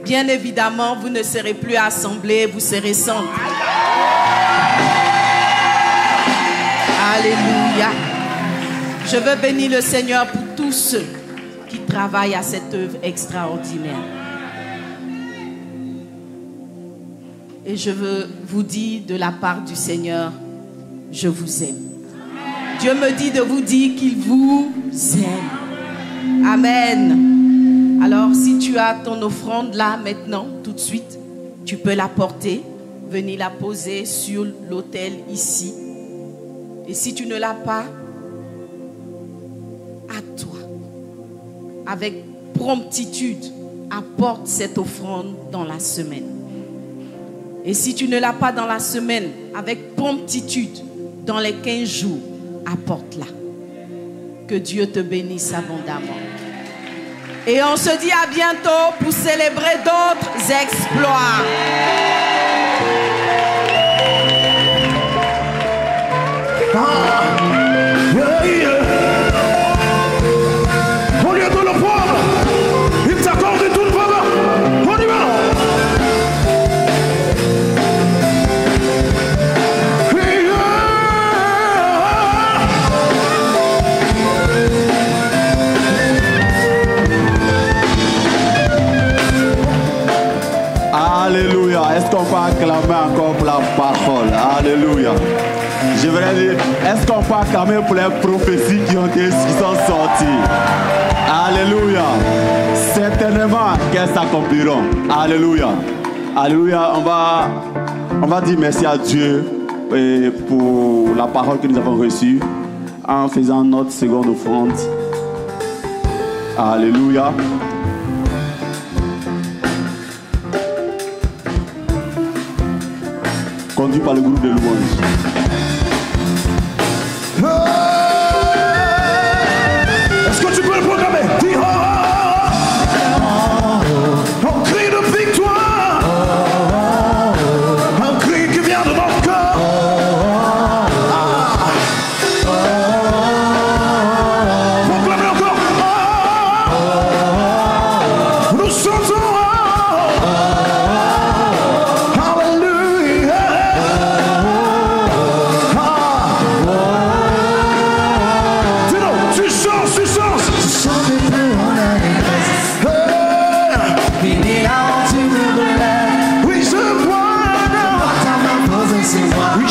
Bien évidemment, vous ne serez plus assemblés, vous serez centres. Alléluia. Je veux bénir le Seigneur pour tous ceux qui travaillent à cette œuvre extraordinaire. Et je veux vous dire de la part du Seigneur, je vous aime. Dieu me dit de vous dire qu'il vous aime. Amen. Alors si tu as ton offrande là maintenant, tout de suite, tu peux la porter, venir la poser sur l'autel ici. Et si tu ne l'as pas, à toi, avec promptitude, apporte cette offrande dans la semaine. Et si tu ne l'as pas dans la semaine, avec promptitude, dans les 15 jours, apporte-la. Que Dieu te bénisse abondamment. Et on se dit à bientôt pour célébrer d'autres exploits. Au lieu de le prendre, il t'accorde tout le faveur. On y va. Alléluia. Est-ce qu'on peut acclamer encore pour la parole? Alléluia. Je voudrais dire, est-ce qu'on peut acclamer pour les prophéties qui sont sorties? Alléluia. Certainement qu'elles s'accompliront. Alléluia. Alléluia. On va dire merci à Dieu pour la parole que nous avons reçue en faisant notre seconde offrande. Alléluia. Conduit par le groupe de louanges. Est-ce que tu peux le proclamer? Dis oh, oh, oh. Un cri de victoire. Un cri qui vient de notre cœur. Proclamez encore. Nous chantons.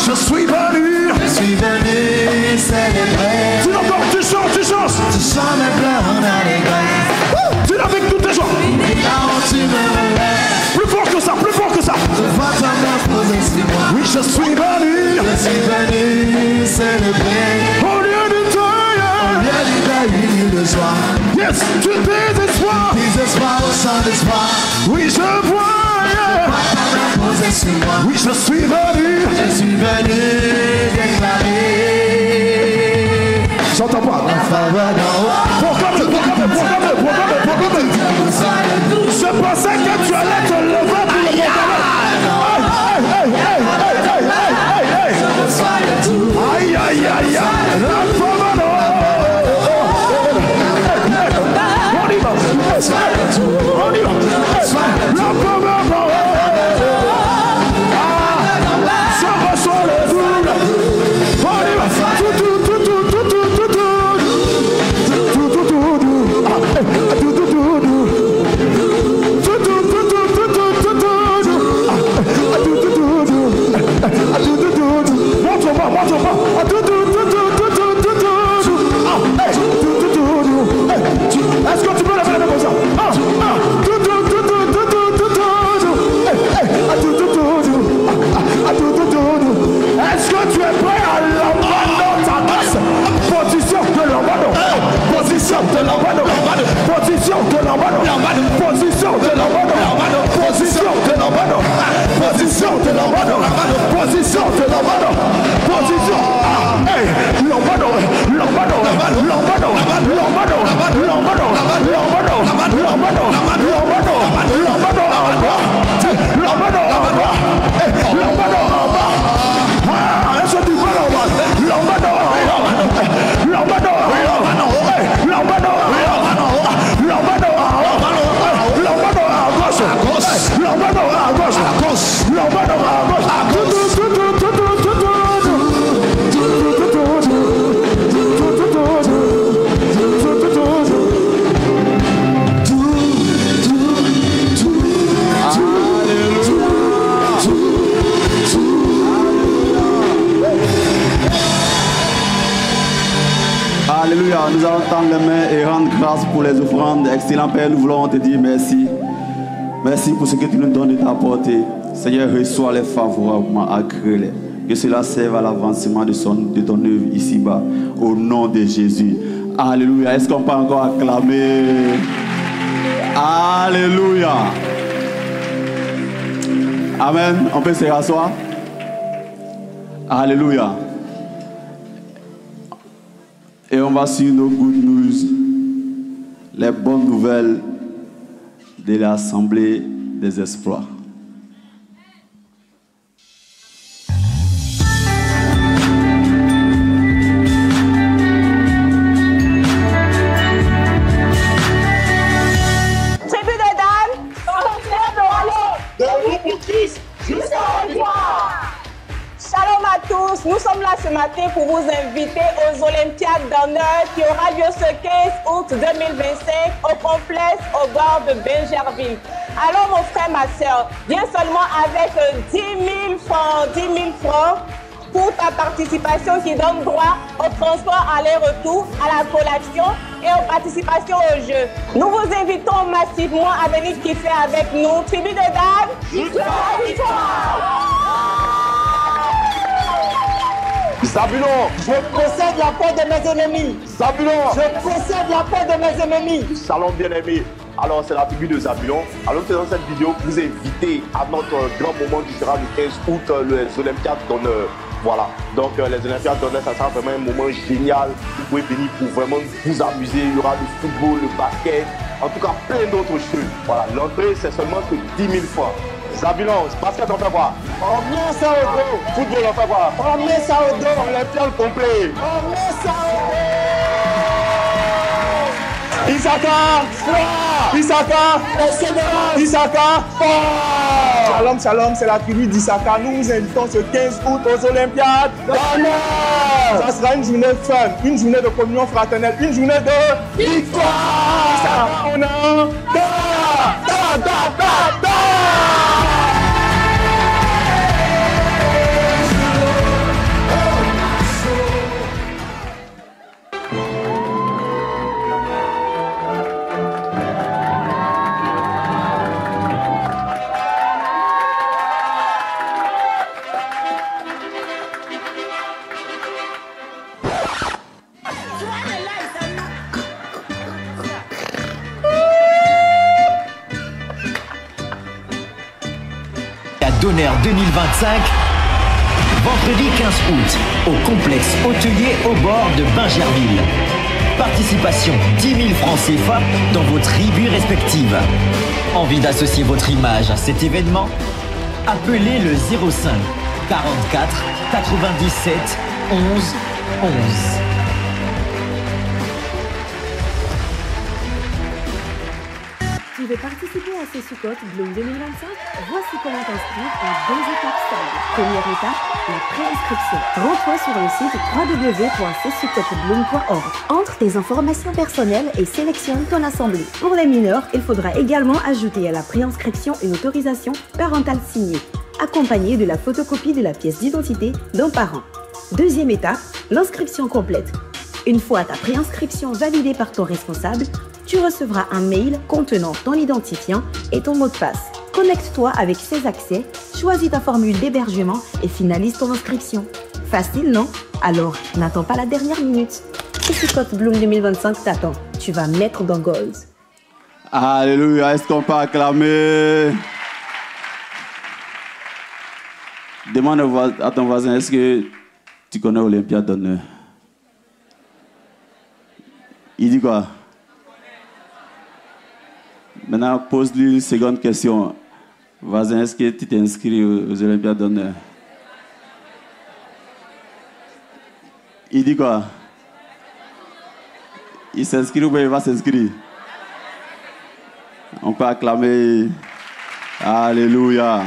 Je suis venu célébrer. Tu l'entends, tu chantes. Tu chantes mes pleurs en allégresse. Tu l'as avec toutes tes joies. Plus fort que ça, plus fort que ça. Oui, je suis venu célébrer. Au lieu du deuil, de joie. Yes, tu désespoir au sein d'espoir. Oui, je vois. Oui, je suis venu déclarer. J'entends pas. Proclame. Je pensais que tu allais te lever pour le proclamer. Aïe, aïe, aïe, Alléluia. Nous allons tendre les mains et rendre grâce pour les offrandes. Excellent Père, nous voulons te dire merci. Merci pour ce que tu nous donnes de t'apporter. Seigneur, reçois-les favorablement, agrée-les. Que cela serve à l'avancement de ton œuvre ici-bas. Au nom de Jésus. Alléluia. Est-ce qu'on peut encore acclamer? Alléluia. Amen. On peut se rasseoir. Alléluia. Et on va sur nos good news, les bonnes nouvelles de l'Assemblée des Espoirs. Tribu des dames, de Christ jusqu'à la gloire. Shalom à tous, nous sommes là ce matin pour vous inviter aux Olympiades d'honneur qui aura lieu ce 15 août 2025 au complexe au bord de Bingerville. Alors mon frère, ma soeur, viens seulement avec 10 000 francs pour ta participation qui donne droit au transport aller-retour, à la collation et aux participations au jeu. Nous vous invitons massivement à venir kiffer avec nous. Tribu de dames, jusqu'à la victoire! Zabulon, Je possède la paix de mes ennemis. Zabulon. Je possède la paix de mes ennemis. Shalom bien-aimés. Alors c'est la tribu de Zabulon. Alors dans cette vidéo, vous invitez à notre grand moment qui sera le 15 août, les Olympiades d'honneur. Voilà, donc les Olympiades d'honneur, ça sera vraiment un moment génial. Vous pouvez venir pour vraiment vous amuser. Il y aura le football, le basket, en tout cas plein d'autres choses. Voilà, l'entrée c'est seulement que 10 000 francs. Zabulon, basket on fait quoi? On met ça au dos. Football on fait quoi? On met ça au dos. Olympiade complet. On met ça au dos. Isaka, Isaka, Isaka, Shalom, shalom, c'est la tribu d'Isaka. Nous vous invitons ce 15 août aux Olympiades. Ça sera une journée fun, une journée de communion fraternelle, une journée de victoire. Isaka, on a d'honneur 2025, vendredi 15 août, au complexe hôtelier au bord de Bingerville. Participation 10 000 francs CFA dans vos tribus respectives. Envie d'associer votre image à cet événement? Appelez le 05 44 97 11 11. Tu veux participer à ce Sukkot Bloom 2025? Voici comment t'inscrire en 2 étapes simples. Première étape, la préinscription. Rends-toi sur le site www.csukkotbloom.org. Entre tes informations personnelles et sélectionne ton assemblée. Pour les mineurs, il faudra également ajouter à la préinscription une autorisation parentale signée, accompagnée de la photocopie de la pièce d'identité d'un parent. Deuxième étape, l'inscription complète. Une fois ta préinscription validée par ton responsable, tu recevras un mail contenant ton identifiant et ton mot de passe. Connecte-toi avec ces accès, choisis ta formule d'hébergement et finalise ton inscription. Facile, non? Alors, n'attends pas la dernière minute. Et Sukkot Bloom 2025 t'attend. Tu vas mettre dans goals. Alléluia. Est-ce qu'on peut acclamer? Demande à ton voisin, est-ce que tu connais Olympiade d'honneur? Il dit quoi? Maintenant, pose-lui une seconde question. Voisin, est-ce que tu t'es inscrit aux Olympiades d'honneur? Il dit quoi? Il s'inscrit ou bien il va s'inscrire? On peut acclamer. Alléluia.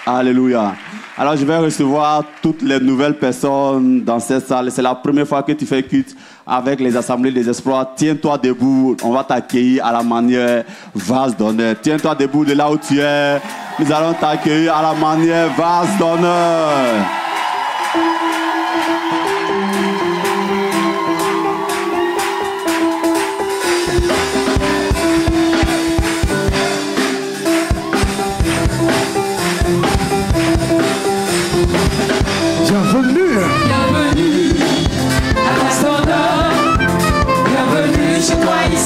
Alléluia. Alors, je vais recevoir toutes les nouvelles personnes dans cette salle. C'est la première fois que tu fais culte avec les assemblées des espoirs. Tiens-toi debout. On va t'accueillir à la manière vase d'honneur. Tiens-toi debout de là où tu es. Nous allons t'accueillir à la manière vase d'honneur.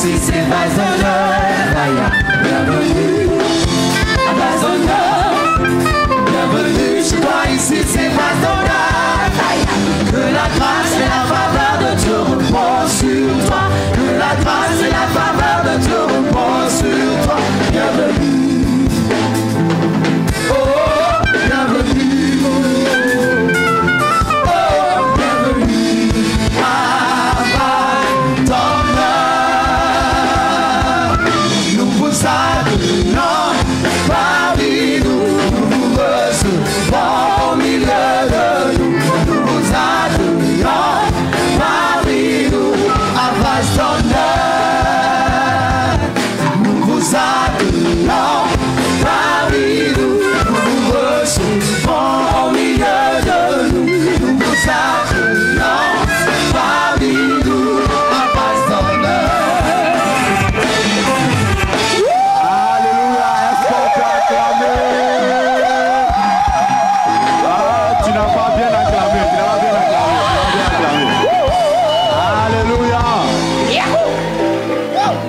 ici, c'est vase d'honneur. Bienvenue à vase d'honneur. Bienvenue chez toi, ici, c'est vase d'honneur. Que la grâce et la faveur de Dieu reposent sur toi. Que la grâce et la faveur de Dieu reposent sur toi. Bienvenue. Oh, bienvenue.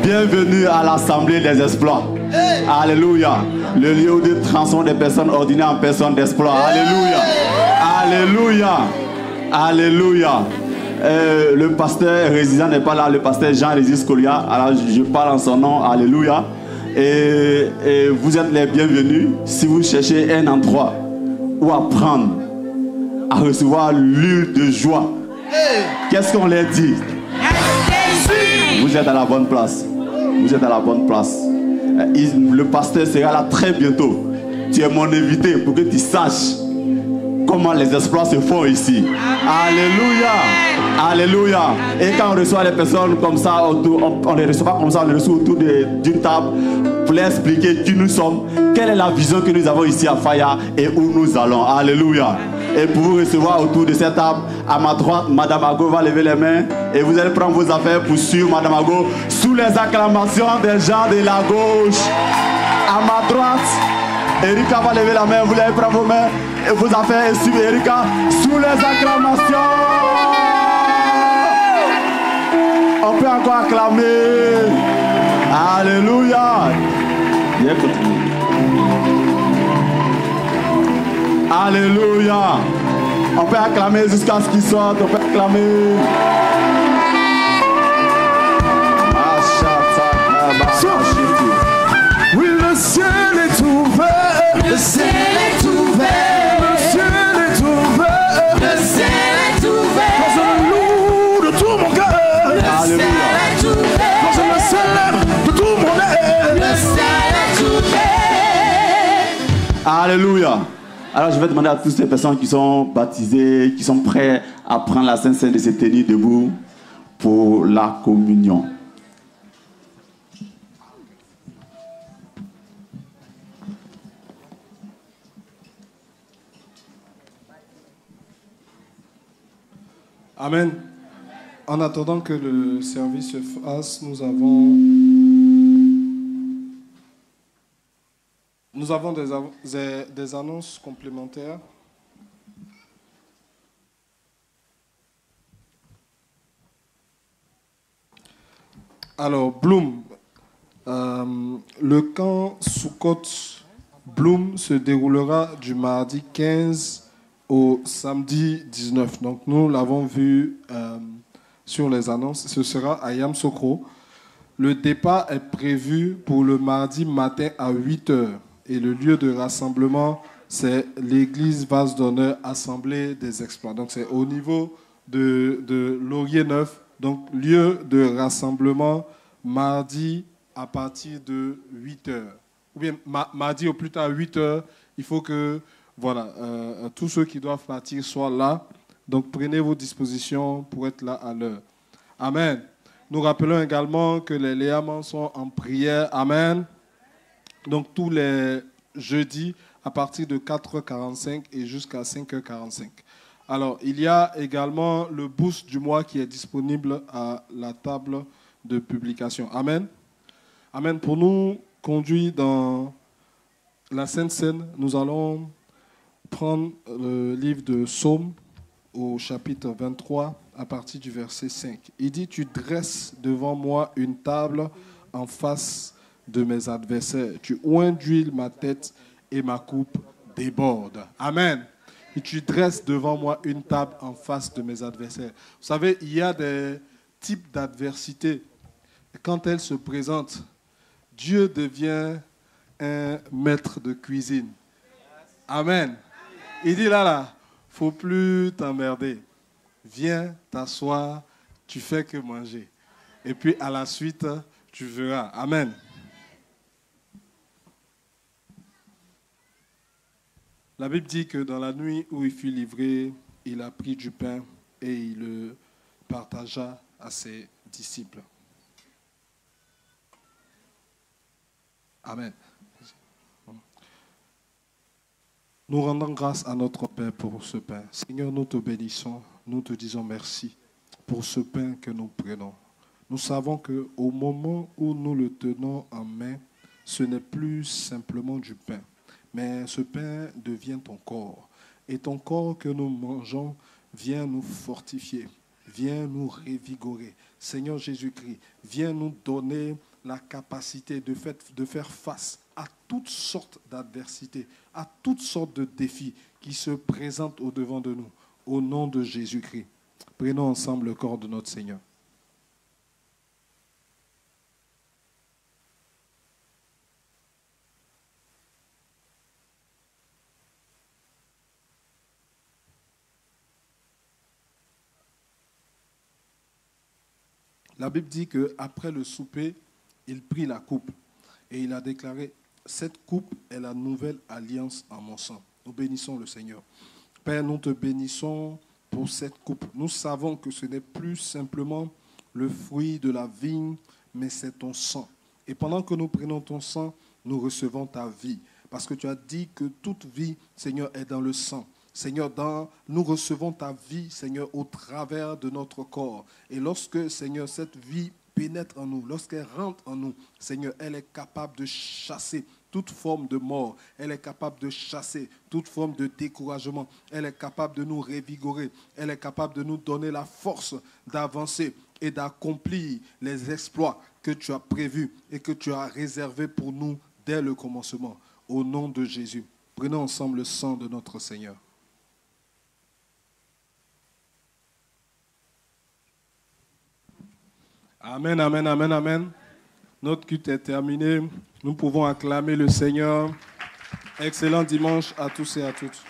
Bienvenue à l'Assemblée des exploits. Alléluia. Le lieu où Dieu transforme des personnes ordinaires en personnes d'exploits. Alléluia. Alléluia. Alléluia. Le pasteur résident n'est pas là, le pasteur Jean-Régis Colia. Alors je parle en son nom. Alléluia. Et vous êtes les bienvenus si vous cherchez un endroit où apprendre à recevoir l'huile de joie. Qu'est-ce qu'on leur dit? Vous êtes à la bonne place. Vous êtes à la bonne place. Le pasteur sera là très bientôt. Tu es mon invité pour que tu saches comment les exploits se font ici. Alléluia. Alléluia. Et quand on reçoit les personnes comme ça, on ne les reçoit pas comme ça, on les reçoit autour d'une table pour leur expliquer qui nous sommes, quelle est la vision que nous avons ici à Faya et où nous allons. Alléluia. Et pour vous recevoir autour de cette table, à ma droite, Madame Ago va lever les mains et vous allez prendre vos affaires pour suivre Madame Ago sous les acclamations des gens de la gauche. À ma droite, Erika va lever la main, vous allez prendre vos mains et vos affaires et suivre Erika sous les acclamations. On peut encore acclamer. Alléluia. Bien continué. Alléluia. On peut acclamer jusqu'à ce qu'il sorte. On peut acclamer. Oui, le ciel est ouvert. Le ciel est ouvert. Le ciel est ouvert. Le ciel est ouvert. Quand je le loue de tout mon cœur. Le ciel est ouvert. Quand je le célèbre de tout mon être. Le ciel est ouvert. Alléluia. Alors je vais demander à toutes ces personnes qui sont baptisées, qui sont prêts à prendre la Sainte Seine de se tenir debout pour la communion. Amen. En attendant que le service se fasse, nous avons des annonces complémentaires. Alors, Bloom, le camp Soukot Bloom se déroulera du mardi 15 au samedi 19. Donc, nous l'avons vu sur les annonces. Ce sera à Yamsokro. Le départ est prévu pour le mardi matin à 8h. Et le lieu de rassemblement, c'est l'église Vase d'Honneur Assemblée des Exploits. Donc, c'est au niveau de Laurier Neuf. Donc, lieu de rassemblement mardi à partir de 8h. Ou bien mardi au plus tard 8h. Il faut que tous ceux qui doivent partir soient là. Donc, prenez vos dispositions pour être là à l'heure. Amen. Nous rappelons également que les léaments sont en prière. Amen. Donc, tous les jeudis, à partir de 4h45 et jusqu'à 5h45. Alors, il y a également le boost du mois qui est disponible à la table de publication. Amen. Amen. Pour nous conduire dans la Sainte Seine, nous allons prendre le livre de Psaume au chapitre 23, à partir du verset 5. Il dit, tu dresses devant moi une table en face de mes adversaires. Tu oins d'huile ma tête et ma coupe déborde. Amen. Et tu dresses devant moi une table en face de mes adversaires. Vous savez, il y a des types d'adversité. Quand elles se présentent, Dieu devient un maître de cuisine. Amen. Il dit là, faut plus t'emmerder. Viens t'asseoir, tu fais que manger. Et puis à la suite, tu verras. Amen. La Bible dit que dans la nuit où il fut livré, il a pris du pain et il le partagea à ses disciples. Amen. Nous rendons grâce à notre Père pour ce pain. Seigneur, nous te bénissons, nous te disons merci pour ce pain que nous prenons. Nous savons qu'au moment où nous le tenons en main, ce n'est plus simplement du pain, mais ce pain devient ton corps. Et ton corps que nous mangeons vient nous fortifier, vient nous revigorer. Seigneur Jésus-Christ, viens nous donner la capacité de faire face à toutes sortes d'adversités, à toutes sortes de défis qui se présentent au-devant de nous. Au nom de Jésus-Christ, prenons ensemble le corps de notre Seigneur. La Bible dit qu'après le souper, il prit la coupe et il a déclaré, cette coupe est la nouvelle alliance en mon sang. Nous bénissons le Seigneur. Père, nous te bénissons pour cette coupe. Nous savons que ce n'est plus simplement le fruit de la vigne, mais c'est ton sang. Et pendant que nous prenons ton sang, nous recevons ta vie. Parce que tu as dit que toute vie, Seigneur, est dans le sang. Seigneur, nous recevons ta vie, Seigneur, au travers de notre corps. Et lorsque, Seigneur, cette vie pénètre en nous, lorsqu'elle rentre en nous, Seigneur, elle est capable de chasser toute forme de mort. Elle est capable de chasser toute forme de découragement. Elle est capable de nous revigorer. Elle est capable de nous donner la force d'avancer et d'accomplir les exploits que tu as prévus et que tu as réservés pour nous dès le commencement. Au nom de Jésus, prenons ensemble le sang de notre Seigneur. Amen, amen, amen, amen. Notre culte est terminé. Nous pouvons acclamer le Seigneur. Excellent dimanche à tous et à toutes.